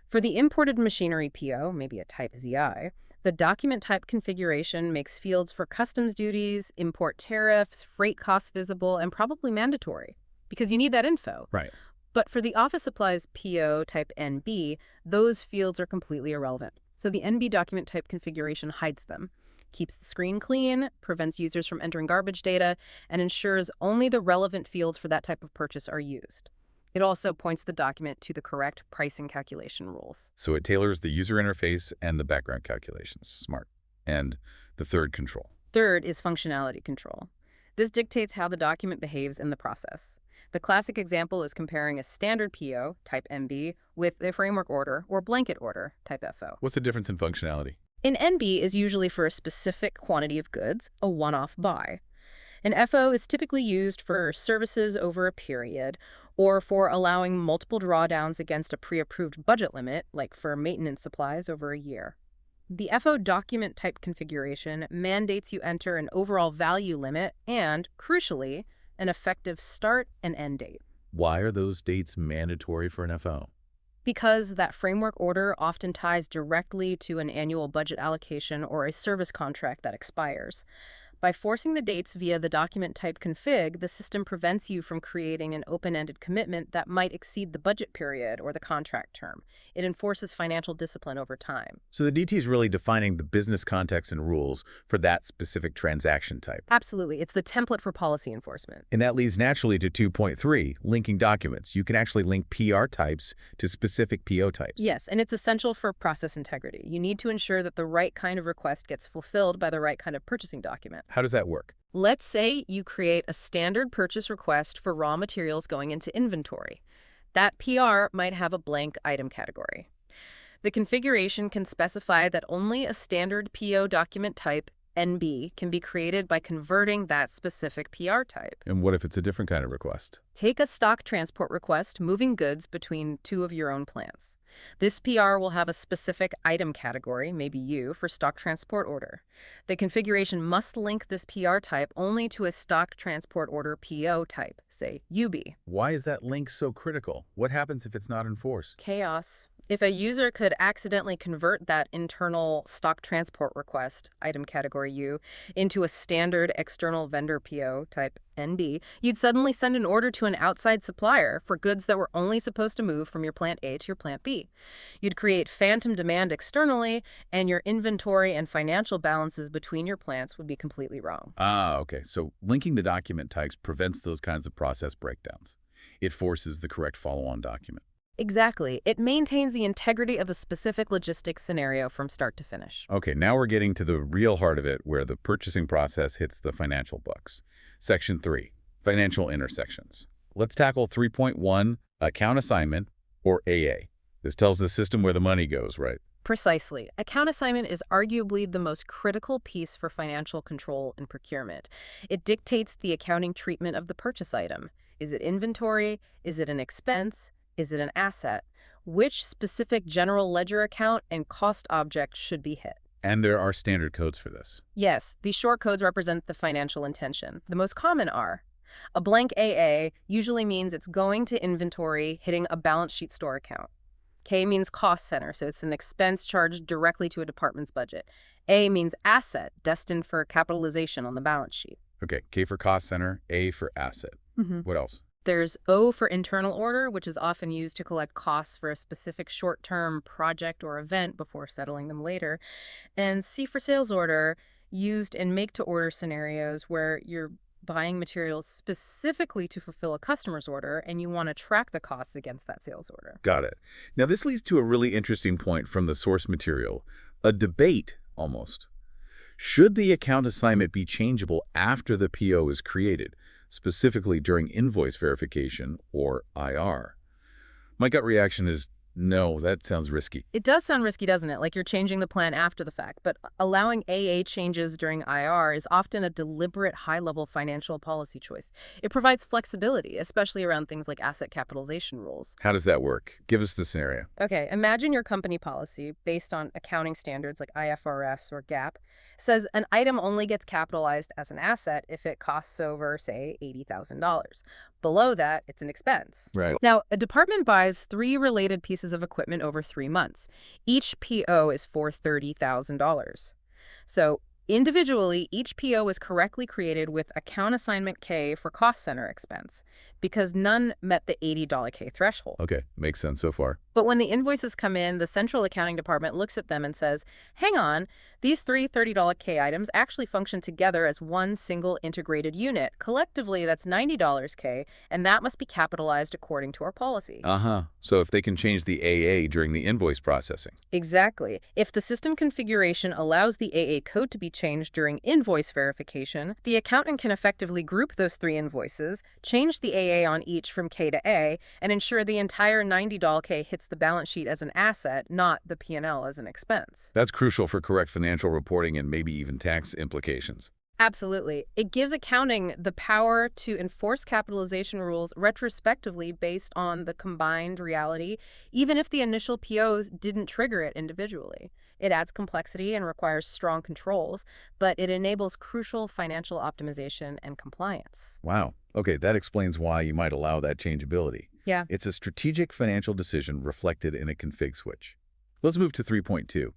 For the imported machinery PO, maybe a type ZI, the document type configuration makes fields for customs duties, import tariffs, freight costs visible, and probably mandatory, because you need that info. Right. But for the office supplies PO type NB, those fields are completely irrelevant. So the NB document type configuration hides them, keeps the screen clean, prevents users from entering garbage data, and ensures only the relevant fields for that type of purchase are used. It also points the document to the correct pricing calculation rules. So it tailors the user interface and the background calculations. Smart. And the third control. Third is functionality control. This dictates how the document behaves in the process. The classic example is comparing a standard PO, type MB, with a framework order or blanket order, type FO. What's the difference in functionality? An NB is usually for a specific quantity of goods, a one-off buy. An FO is typically used for services over a period or for allowing multiple drawdowns against a pre-approved budget limit, like for maintenance supplies over a year. The FO document type configuration mandates you enter an overall value limit and, crucially, an effective start and end date. Why are those dates mandatory for an FO? Because that framework order often ties directly to an annual budget allocation or a service contract that expires. By forcing the dates via the document type config, the system prevents you from creating an open-ended commitment that might exceed the budget period or the contract term. It enforces financial discipline over time. So the DT is really defining the business context and rules for that specific transaction type. Absolutely. It's the template for policy enforcement. And that leads naturally to 2.3, linking documents. You can actually link PR types to specific PO types. Yes, and it's essential for process integrity. You need to ensure that the right kind of request gets fulfilled by the right kind of purchasing document. How does that work? Let's say you create a standard purchase request for raw materials going into inventory. That PR might have a blank item category. The configuration can specify that only a standard PO document type, NB, can be created by converting that specific PR type. And what if it's a different kind of request? Take a stock transport request moving goods between two of your own plants. This PR will have a specific item category, maybe U, for stock transport order. The configuration must link this PR type only to a stock transport order PO type, say UB. Why is that link so critical? What happens if it's not enforced? Chaos. If a user could accidentally convert that internal stock transport request, item category U, into a standard external vendor PO type NB, you'd suddenly send an order to an outside supplier for goods that were only supposed to move from your plant A to your plant B. You'd create phantom demand externally, and your inventory and financial balances between your plants would be completely wrong. Ah, okay. So linking the document types prevents those kinds of process breakdowns. It forces the correct follow-on document. Exactly. It maintains the integrity of the specific logistics scenario from start to finish. Okay, now we're getting to the real heart of it, where the purchasing process hits the financial bucks. Section 3, financial intersections. Let's tackle 3.1, account assignment, or AA. This tells the system where the money goes, right? Precisely. Account assignment is arguably the most critical piece for financial control and procurement. It dictates the accounting treatment of the purchase item. Is it inventory? Is it an expense? Is it an asset? Which specific general ledger account and cost object should be hit? And there are standard codes for this. Yes, these short codes represent the financial intention. The most common are: a blank AA usually means it's going to inventory hitting a balance sheet store account. K means cost center, so it's an expense charged directly to a department's budget. A means asset, destined for capitalization on the balance sheet. Okay, K for cost center, A for asset. What else? There's O for internal order, which is often used to collect costs for a specific short-term project or event before settling them later. And C for sales order, used in make-to-order scenarios where you're buying materials specifically to fulfill a customer's order, and you want to track the costs against that sales order. Got it. Now, this leads to a really interesting point from the source material, a debate almost. Should the account assignment be changeable after the PO is created, specifically during invoice verification or IR? My gut reaction is no, that sounds risky. It does sound risky, doesn't it? Like you're changing the plan after the fact, but allowing AA changes during IR is often a deliberate high-level financial policy choice. It provides flexibility, especially around things like asset capitalization rules. How does that work? Give us the scenario. Okay, imagine your company policy, based on accounting standards like IFRS or GAAP, says an item only gets capitalized as an asset if it costs over, say, $80,000. Below that, it's an expense. Right. Now, a department buys 3 related pieces of equipment over 3 months. Each PO is for $30,000. So, individually, each PO is correctly created with account assignment K for cost center expense because none met the $80 K threshold. Okay, makes sense so far. But when the invoices come in, the central accounting department looks at them and says, hang on, these 3 $30 K items actually function together as one single integrated unit. Collectively, that's $90 K, and that must be capitalized according to our policy. So if they can change the AA during the invoice processing. Exactly. If the system configuration allows the AA code to be changed during invoice verification, the accountant can effectively group those 3 invoices, change the AA on each from K to A, and ensure the entire $90 K hits the balance sheet as an asset, not the P&L as an expense. That's crucial for correct financial reporting and maybe even tax implications. Absolutely. It gives accounting the power to enforce capitalization rules retrospectively based on the combined reality, even if the initial POs didn't trigger it individually. It adds complexity and requires strong controls, but it enables crucial financial optimization and compliance. Wow. Okay, that explains why you might allow that changeability. Yeah. It's a strategic financial decision reflected in a config switch. Let's move to 3.2.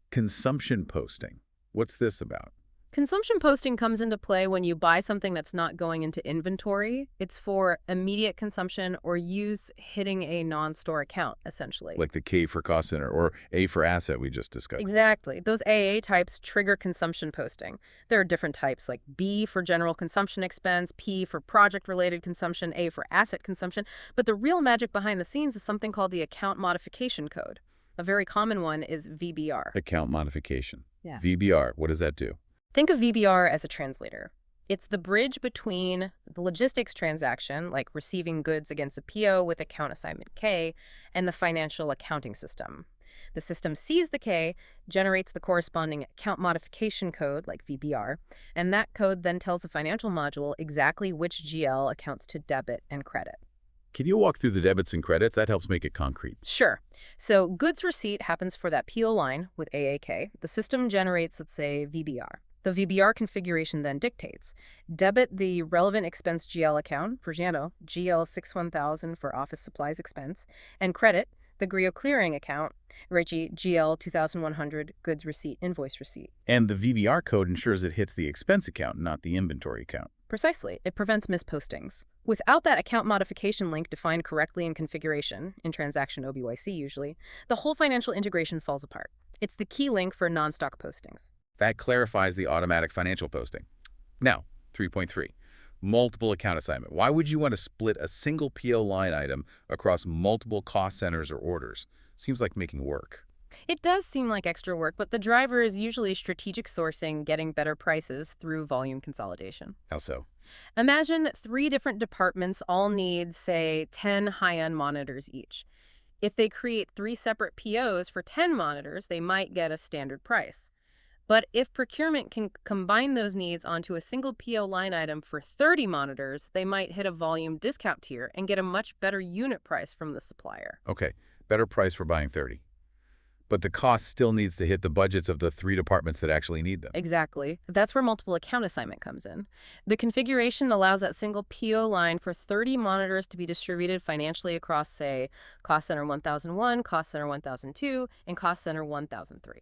Consumption posting. What's this about? Consumption posting comes into play when you buy something that's not going into inventory. It's for immediate consumption or use hitting a non-store account, essentially. Like the K for cost center or A for asset we just discussed. Exactly. Those AA types trigger consumption posting. There are different types like B for general consumption expense, P for project-related consumption, A for asset consumption. But the real magic behind the scenes is something called the account modification code. A very common one is VBR. Account modification. Yeah. VBR, what does that do? Think of VBR as a translator. It's the bridge between the logistics transaction, like receiving goods against a PO with account assignment K, and the financial accounting system. The system sees the K, generates the corresponding account modification code, like VBR, and that code then tells the financial module exactly which GL accounts to debit and credit. Can you walk through the debits and credits? That helps make it concrete. Sure. So goods receipt happens for that PO line with AAK. The system generates, let's say, VBR. The VBR configuration then dictates debit the relevant expense GL account, for example, GL 61000 for office supplies expense, and credit the GRIO clearing account, Reggie GL 2100 goods receipt invoice receipt. And the VBR code ensures it hits the expense account, not the inventory account. Precisely. It prevents mispostings. Without that account modification link defined correctly in configuration, in transaction OBYC usually, the whole financial integration falls apart. It's the key link for non-stock postings. That clarifies the automatic financial posting. Now, 3.3, multiple account assignment. Why would you want to split a single PO line item across multiple cost centers or orders? Seems like making work. It does seem like extra work, but the driver is usually strategic sourcing, getting better prices through volume consolidation. How so? Imagine 3 different departments all need, say, 10 high-end monitors each. If they create 3 separate POs for 10 monitors, they might get a standard price. But if procurement can combine those needs onto a single PO line item for 30 monitors, they might hit a volume discount tier and get a much better unit price from the supplier. Okay, better price for buying 30. But the cost still needs to hit the budgets of the 3 departments that actually need them. Exactly. That's where multiple account assignment comes in. The configuration allows that single PO line for 30 monitors to be distributed financially across, say, Cost Center 1001, Cost Center 1002, and Cost Center 1003.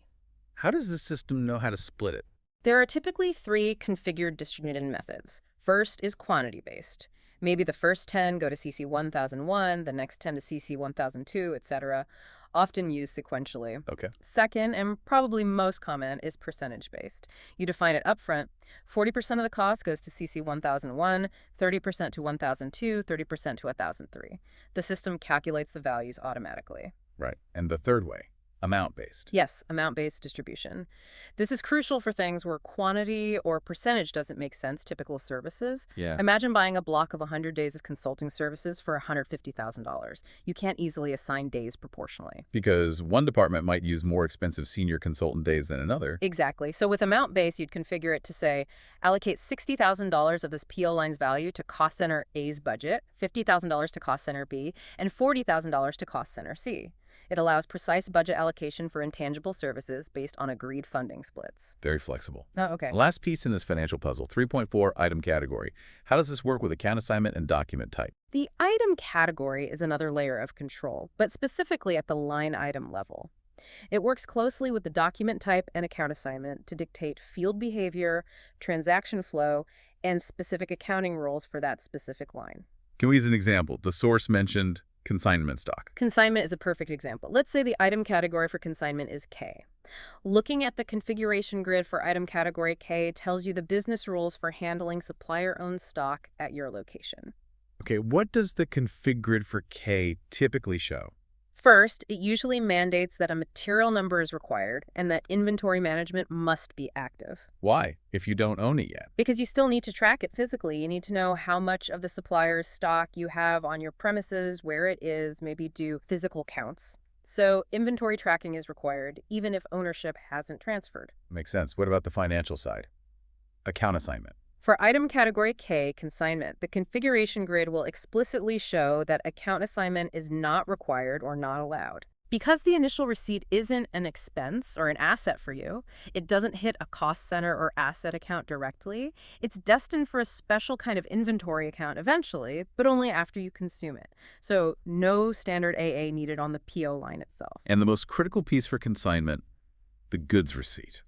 How does the system know how to split it? There are typically 3 configured distributed methods. First is quantity-based. Maybe the first 10 go to CC 1001, the next 10 to CC 1002, etc., often used sequentially. Okay. Second, and probably most common, is percentage-based. You define it upfront. 40% of the cost goes to CC 1001, 30% to 1002, 30% to 1003. The system calculates the values automatically. Right. And the third way, amount-based. Yes, amount-based distribution. This is crucial for things where quantity or percentage doesn't make sense, typical services. Yeah. Imagine buying a block of 100 days of consulting services for $150,000. You can't easily assign days proportionally. Because one department might use more expensive senior consultant days than another. Exactly. So with amount-based, you'd configure it to say, allocate $60,000 of this PO line's value to cost center A's budget, $50,000 to cost center B, and $40,000 to cost center C. It allows precise budget allocation for intangible services based on agreed funding splits. Very flexible. Oh, okay. Last piece in this financial puzzle, 3.4 item category. How does this work with account assignment and document type? The item category is another layer of control, but specifically at the line item level. It works closely with the document type and account assignment to dictate field behavior, transaction flow, and specific accounting rules for that specific line. Can we use an example? The source mentioned consignment stock. Consignment is a perfect example. Let's say the item category for consignment is K. Looking at the configuration grid for item category K tells you the business rules for handling supplier-owned stock at your location. Okay, what does the config grid for K typically show? First, it usually mandates that a material number is required and that inventory management must be active. Why, if you don't own it yet? Because you still need to track it physically. You need to know how much of the supplier's stock you have on your premises, where it is, maybe do physical counts. So inventory tracking is required, even if ownership hasn't transferred. Makes sense. What about the financial side? Account assignment. For item category K, consignment, the configuration grid will explicitly show that account assignment is not required or not allowed. Because the initial receipt isn't an expense or an asset for you, it doesn't hit a cost center or asset account directly. It's destined for a special kind of inventory account eventually, but only after you consume it. So no standard AA needed on the PO line itself. And the most critical piece for consignment, the goods receipt.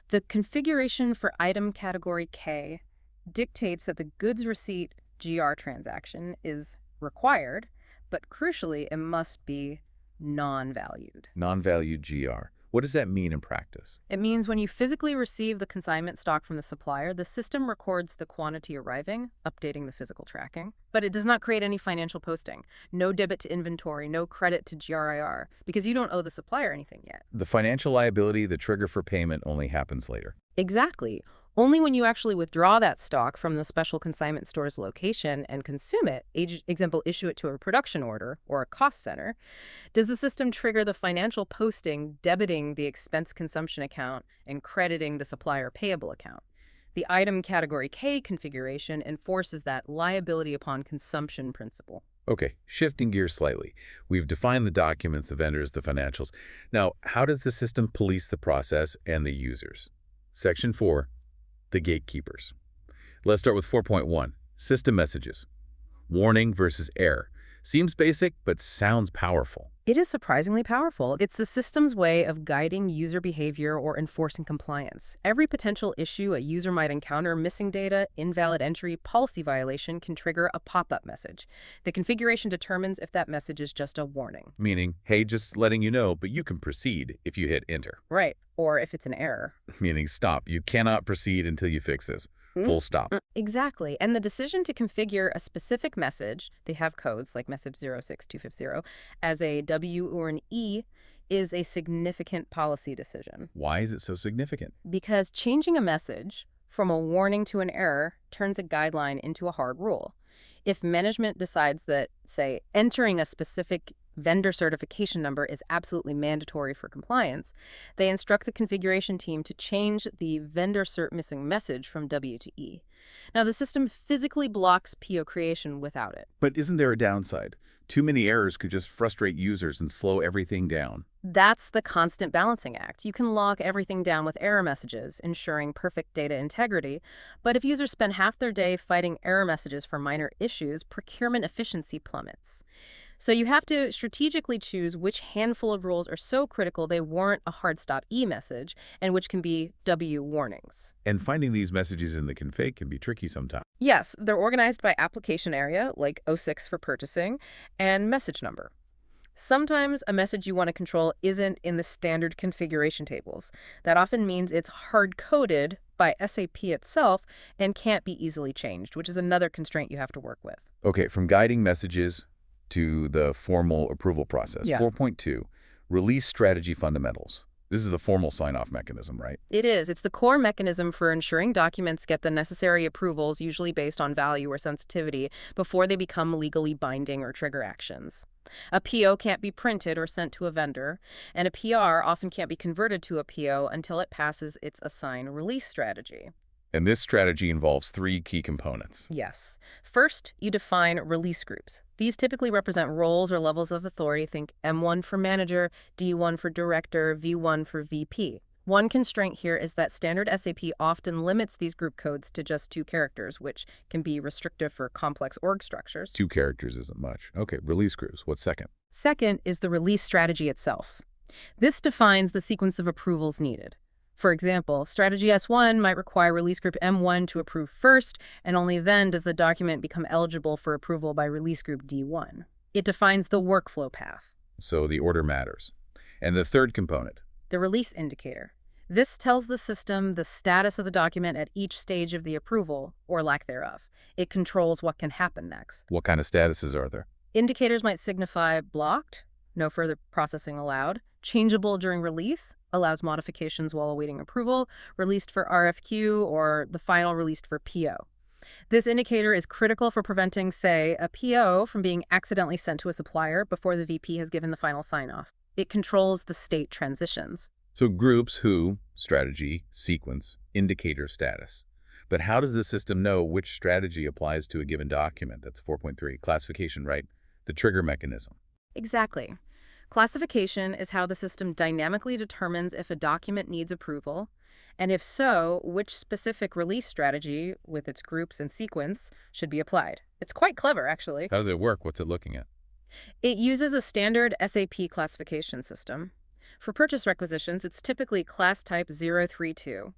The configuration for item category K dictates that the goods receipt GR transaction is required, but crucially, it must be non-valued. Non-valued GR. What does that mean in practice? It means when you physically receive the consignment stock from the supplier, the system records the quantity arriving, updating the physical tracking, but it does not create any financial posting. No debit to inventory, no credit to GRIR, because you don't owe the supplier anything yet. The financial liability, the trigger for payment, only happens later. Exactly. Only when you actually withdraw that stock from the special consignment store's location and consume it, example, issue it to a production order or a cost center, does the system trigger the financial posting debiting the expense consumption account and crediting the supplier payable account. The item category K configuration enforces that liability upon consumption principle. Okay, shifting gears slightly. We've defined the documents, the vendors, the financials. Now, how does the system police the process and the users? Section 4. The gatekeepers. Let's start with 4.1, system messages. Warning versus error. Seems basic, but sounds powerful. It is surprisingly powerful. It's the system's way of guiding user behavior or enforcing compliance. Every potential issue a user might encounter, missing data, invalid entry, policy violation, can trigger a pop-up message. The configuration determines if that message is just a warning. Meaning, hey, just letting you know, but you can proceed if you hit enter. Right. Or if it's an error. Meaning, stop. You cannot proceed until you fix this. Full stop. Exactly. And the decision to configure a specific message, they have codes like message 06250, as a W or an E is a significant policy decision. Why is it so significant? Because changing a message from a warning to an error turns a guideline into a hard rule. If management decides that, say, entering a specific vendor certification number is absolutely mandatory for compliance, they instruct the configuration team to change the vendor cert missing message from W to E. Now, the system physically blocks PO creation without it. But isn't there a downside? Too many errors could just frustrate users and slow everything down. That's the constant balancing act. You can lock everything down with error messages, ensuring perfect data integrity. But if users spend half their day fighting error messages for minor issues, procurement efficiency plummets. So you have to strategically choose which handful of rules are so critical they warrant a hard stop e-message and which can be W warnings. And finding these messages in the config can be tricky sometimes. Yes, they're organized by application area, like 06 for purchasing, and message number. Sometimes a message you want to control isn't in the standard configuration tables. That often means it's hard-coded by SAP itself and can't be easily changed, which is another constraint you have to work with. Okay, from guiding messages to the formal approval process. Yeah. 4.2, release strategy fundamentals. This is the formal sign-off mechanism, right? It is. It's the core mechanism for ensuring documents get the necessary approvals, usually based on value or sensitivity, before they become legally binding or trigger actions. A PO can't be printed or sent to a vendor, and a PR often can't be converted to a PO until it passes its assign release strategy. And this strategy involves 3 key components. Yes. First, you define release groups. These typically represent roles or levels of authority. Think M1 for manager, D1 for director, V1 for VP. One constraint here is that standard SAP often limits these group codes to just 2 characters, which can be restrictive for complex org structures. 2 characters isn't much. Okay, release groups. What's second? Second is the release strategy itself. This defines the sequence of approvals needed. For example, strategy S1 might require release group M1 to approve first, and only then does the document become eligible for approval by release group D1. It defines the workflow path. So the order matters. And the third component? The release indicator. This tells the system the status of the document at each stage of the approval, or lack thereof. It controls what can happen next. What kind of statuses are there? Indicators might signify blocked, no further processing allowed, changeable during release, allows modifications while awaiting approval, released for RFQ, or the final released for PO. This indicator is critical for preventing, say, a PO from being accidentally sent to a supplier before the VP has given the final sign-off. It controls the state transitions. So groups who, strategy, sequence, indicator status. But how does the system know which strategy applies to a given document? That's 4.3, classification, right? The trigger mechanism. Exactly. Classification is how the system dynamically determines if a document needs approval, and if so, which specific release strategy, with its groups and sequence, should be applied. It's quite clever, actually. How does it work? What's it looking at? It uses a standard SAP classification system. For purchase requisitions, it's typically class type 032.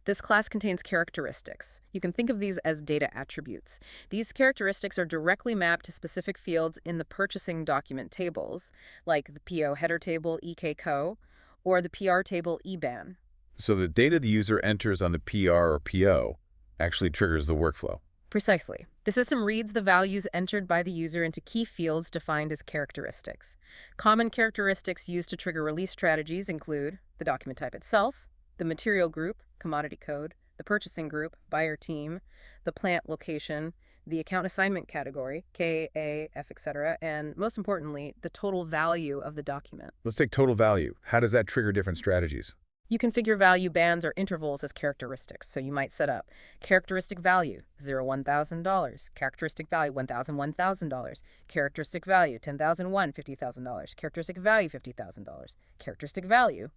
This class contains characteristics. You can think of these as data attributes. These characteristics are directly mapped to specific fields in the purchasing document tables, like the PO header table EKCO or the PR table EBAN. So the data the user enters on the PR or PO actually triggers the workflow. Precisely. The system reads the values entered by the user into key fields defined as characteristics. Common characteristics used to trigger release strategies include the document type itself, the material group, commodity code, the purchasing group, buyer team, the plant location, the account assignment category, K, A, F, etc., and most importantly, the total value of the document. Let's take total value. How does that trigger different strategies? You configure value bands or intervals as characteristics. So you might set up characteristic value, $0, $1,000, characteristic value, $1,000, $1,000, characteristic value, $10,001, $50,000, characteristic value, $50,000, characteristic value.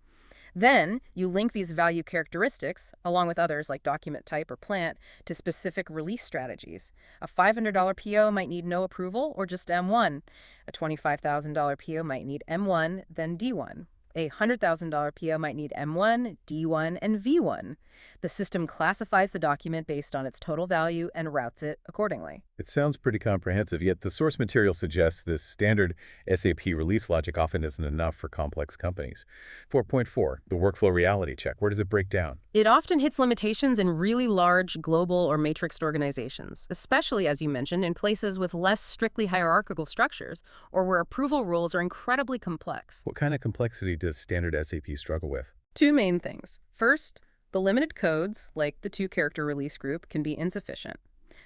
Then you link these value characteristics, along with others like document type or plant, to specific release strategies. A $500 PO might need no approval or just M1. A $25,000 PO might need M1, then D1. A $100,000 PO might need M1, D1, and V1. The system classifies the document based on its total value and routes it accordingly. It sounds pretty comprehensive, yet the source material suggests this standard SAP release logic often isn't enough for complex companies. 4.4, the workflow reality check. Where does it break down? It often hits limitations in really large global or matrixed organizations, especially, as you mentioned, in places with less strictly hierarchical structures or where approval rules are incredibly complex. What kind of complexity does standard SAP struggle with? 2 main things. First, the limited codes, like the 2-character release group, can be insufficient.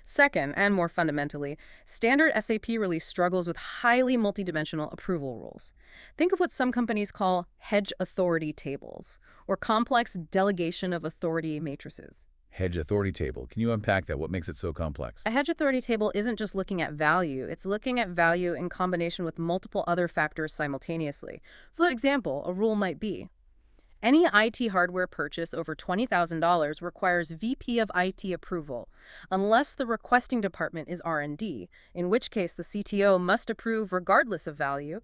Second, and more fundamentally, standard SAP release struggles with highly multidimensional approval rules. Think of what some companies call hedge authority tables, or complex delegation of authority matrices. Hedge authority table. Can you unpack that? What makes it so complex? A hedge authority table isn't just looking at value. It's looking at value in combination with multiple other factors simultaneously. For example, a rule might be, Any IT hardware purchase over $20,000 requires VP of IT approval, unless the requesting department is R&D, in which case the CTO must approve regardless of value,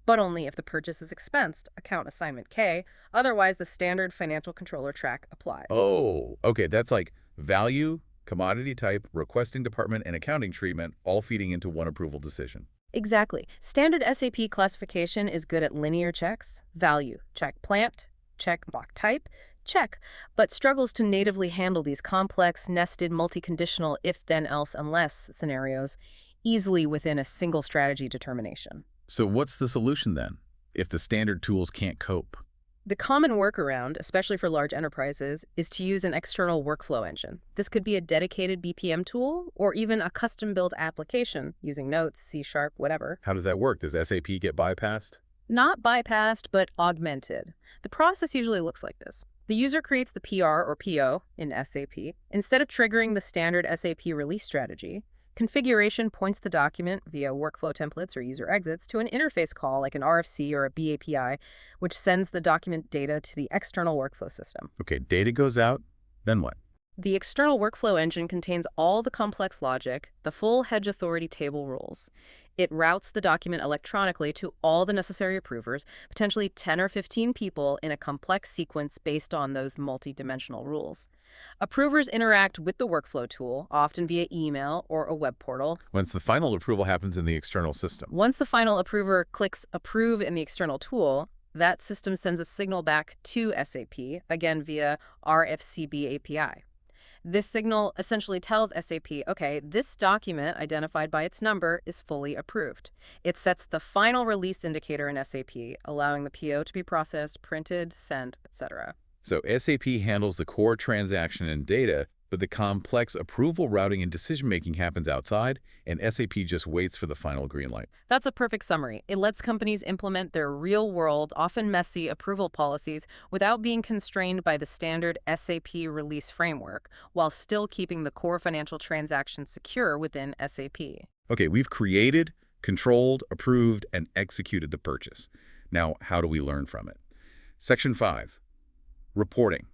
but only if the purchase is expensed, account assignment K, otherwise the standard financial controller track applies. Oh, okay, that's like value, commodity type, requesting department, and accounting treatment all feeding into one approval decision. Exactly. Standard SAP classification is good at linear checks, value, check plant, check block type, check, but struggles to natively handle these complex, nested, multi-conditional if-then-else-unless scenarios easily within a single strategy determination. So what's the solution then, if the standard tools can't cope? The common workaround, especially for large enterprises, is to use an external workflow engine. This could be a dedicated BPM tool or even a custom-built application using Notes, C#, whatever. How does that work? Does SAP get bypassed? Not bypassed, but augmented. The process usually looks like this. The user creates the PR or PO in SAP. Instead of triggering the standard SAP release strategy, configuration points the document via workflow templates or user exits to an interface call like an RFC or a BAPI, which sends the document data to the external workflow system. Okay, data goes out, then what? The external workflow engine contains all the complex logic, the full hedge authority table rules. It routes the document electronically to all the necessary approvers, potentially 10 or 15 people in a complex sequence based on those multi-dimensional rules. Approvers interact with the workflow tool, often via email or a web portal. Once the final approval happens in the external system. Once the final approver clicks Approve in the external tool, that system sends a signal back to SAP, again via RFCB API. This signal essentially tells SAP, okay, this document identified by its number is fully approved. It sets the final release indicator in SAP, allowing the PO to be processed, printed, sent, etc. So SAP handles the core transaction and data, but the complex approval routing and decision-making happens outside, and SAP just waits for the final green light. That's a perfect summary. It lets companies implement their real-world, often messy approval policies without being constrained by the standard SAP release framework, while still keeping the core financial transactions secure within SAP. Okay, we've created, controlled, approved, and executed the purchase. Now, how do we learn from it? Section 5, reporting.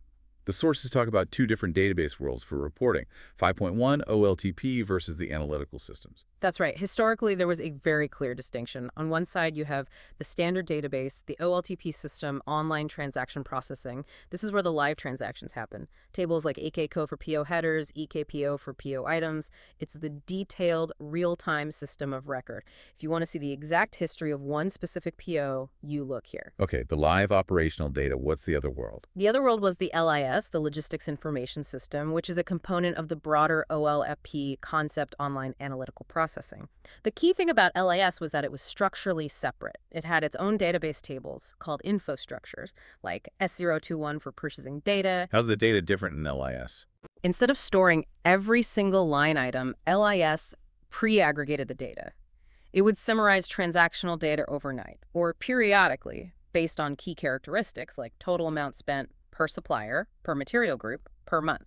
The sources talk about two different database worlds for reporting, 5.1 OLTP versus the analytical systems. That's right. Historically, there was a very clear distinction. On one side, you have the standard database, the OLTP system, online transaction processing. This is where the live transactions happen. Tables like AKCO for PO headers, EKPO for PO items. It's the detailed, real-time system of record. If you want to see the exact history of one specific PO, you look here. Okay, the live operational data, what's the other world? The other world was the LIS, the Logistics Information System, which is a component of the broader OLFP concept online analytical processing. The key thing about LIS was that it was structurally separate. It had its own database tables called info structures, like S021 for purchasing data. How's the data different in LIS? Instead of storing every single line item, LIS pre-aggregated the data. It would summarize transactional data overnight, or periodically, based on key characteristics like total amount spent per supplier, per material group, per month.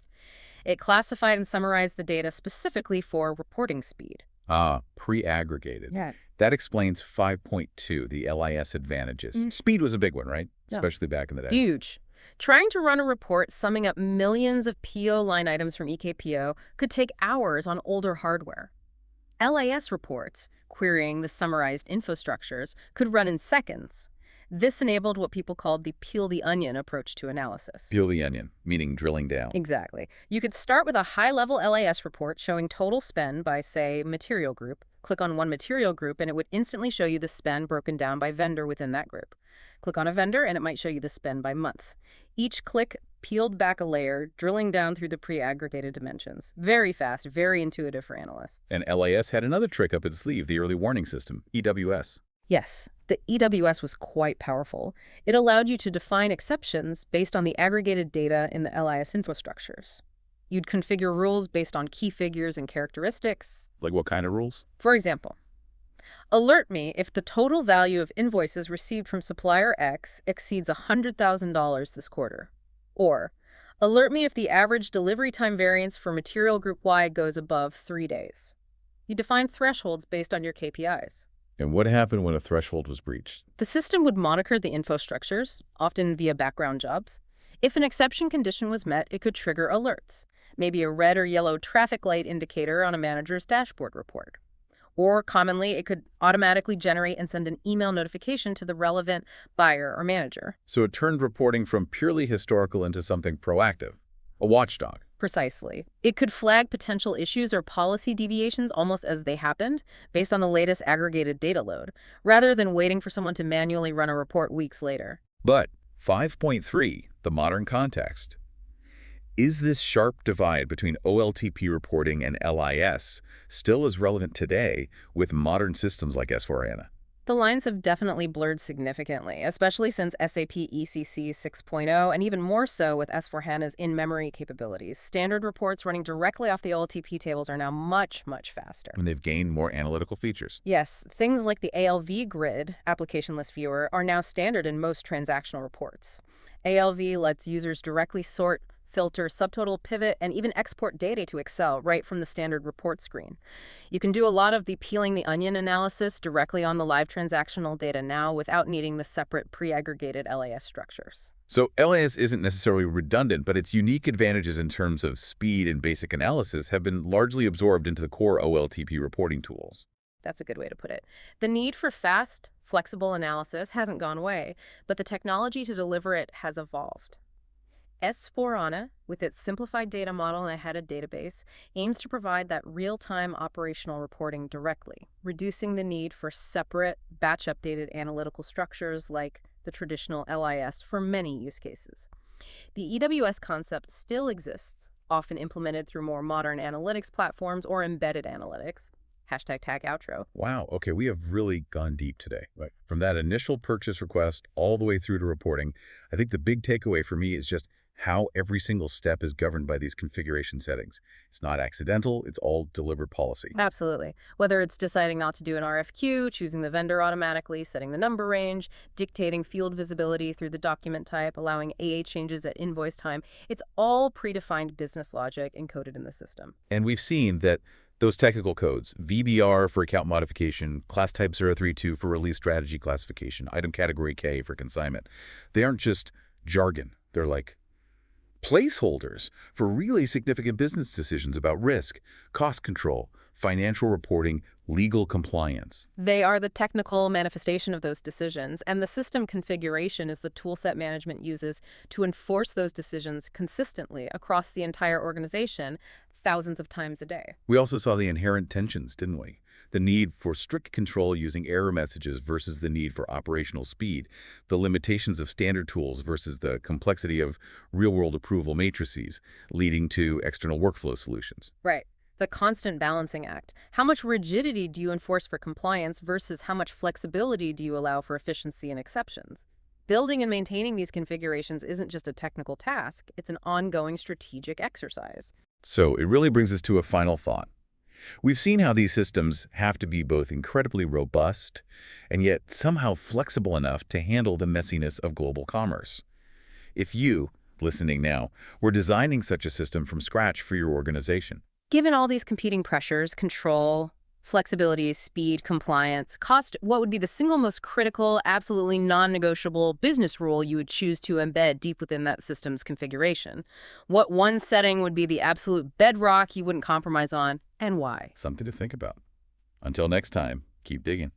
It classified and summarized the data specifically for reporting speed. Ah, pre-aggregated. Yeah. That explains 5.2, the LIS advantages. Speed was a big one, right? Yeah. Especially back in the day. Huge. Trying to run a report summing up millions of PO line items from EKPO could take hours on older hardware. LIS reports, querying the summarized infrastructures, could run in seconds. This enabled what people called the peel-the-onion approach to analysis. Peel the onion, meaning drilling down. Exactly. You could start with a high-level LIS report showing total spend by, say, material group. Click on one material group, and it would instantly show you the spend broken down by vendor within that group. Click on a vendor, and it might show you the spend by month. Each click peeled back a layer, drilling down through the pre-aggregated dimensions. Very fast, very intuitive for analysts. And LIS had another trick up its sleeve, the early warning system, EWS. Yes, the EWS was quite powerful. It allowed you to define exceptions based on the aggregated data in the LIS infrastructures. You'd configure rules based on key figures and characteristics. Like what kind of rules? For example, alert me if the total value of invoices received from supplier X exceeds $100,000 this quarter. Or, alert me if the average delivery time variance for material group Y goes above 3 days. You define thresholds based on your KPIs. And what happened when a threshold was breached? The system would monitor the info structures, often via background jobs. If an exception condition was met, it could trigger alerts, maybe a red or yellow traffic light indicator on a manager's dashboard report. Or commonly, it could automatically generate and send an email notification to the relevant buyer or manager. So it turned reporting from purely historical into something proactive, a watchdog. Precisely. It could flag potential issues or policy deviations almost as they happened, based on the latest aggregated data load, rather than waiting for someone to manually run a report weeks later. But 5.3, the modern context. Is this sharp divide between OLTP reporting and LIS still as relevant today with modern systems like S/4HANA? The lines have definitely blurred significantly, especially since SAP ECC 6.0, and even more so with S/4HANA's in-memory capabilities. Standard reports running directly off the OLTP tables are now much, much faster. And they've gained more analytical features. Yes, things like the ALV grid, application list viewer, are now standard in most transactional reports. ALV lets users directly sort, filter, subtotal, pivot, and even export data to Excel right from the standard report screen. You can do a lot of the peeling the onion analysis directly on the live transactional data now without needing the separate pre-aggregated LAS structures. So LAS isn't necessarily redundant, but its unique advantages in terms of speed and basic analysis have been largely absorbed into the core OLTP reporting tools. That's a good way to put it. The need for fast, flexible analysis hasn't gone away, but the technology to deliver it has evolved. S/4HANA, with its simplified data model and a headed database, aims to provide that real-time operational reporting directly, reducing the need for separate, batch-updated analytical structures like the traditional LIS for many use cases. The EWS concept still exists, often implemented through more modern analytics platforms or embedded analytics. #tagoutro. Wow, okay, we have really gone deep today. Right. From that initial purchase request all the way through to reporting, I think the big takeaway for me is just how every single step is governed by these configuration settings. It's not accidental, it's all deliberate policy. Absolutely. Whether it's deciding not to do an RFQ, choosing the vendor automatically, setting the number range, dictating field visibility through the document type, allowing AA changes at invoice time, it's all predefined business logic encoded in the system. And we've seen that those technical codes, VBR for account modification, class type 032 for release strategy classification, item category K for consignment, they aren't just jargon. They're like placeholders for really significant business decisions about risk, cost control, financial reporting, legal compliance. They are the technical manifestation of those decisions, and the system configuration is the toolset management uses to enforce those decisions consistently across the entire organization thousands of times a day. We also saw the inherent tensions, didn't we? The need for strict control using error messages versus the need for operational speed, the limitations of standard tools versus the complexity of real-world approval matrices, leading to external workflow solutions. Right. The constant balancing act. How much rigidity do you enforce for compliance versus how much flexibility do you allow for efficiency and exceptions? Building and maintaining these configurations isn't just a technical task, it's an ongoing strategic exercise. So it really brings us to a final thought. We've seen how these systems have to be both incredibly robust and yet somehow flexible enough to handle the messiness of global commerce. If you, listening now, were designing such a system from scratch for your organization, given all these competing pressures, control, flexibility, speed, compliance, cost, what would be the single most critical, absolutely non-negotiable business rule you would choose to embed deep within that system's configuration? What one setting would be the absolute bedrock you wouldn't compromise on, and why? Something to think about. Until next time, keep digging.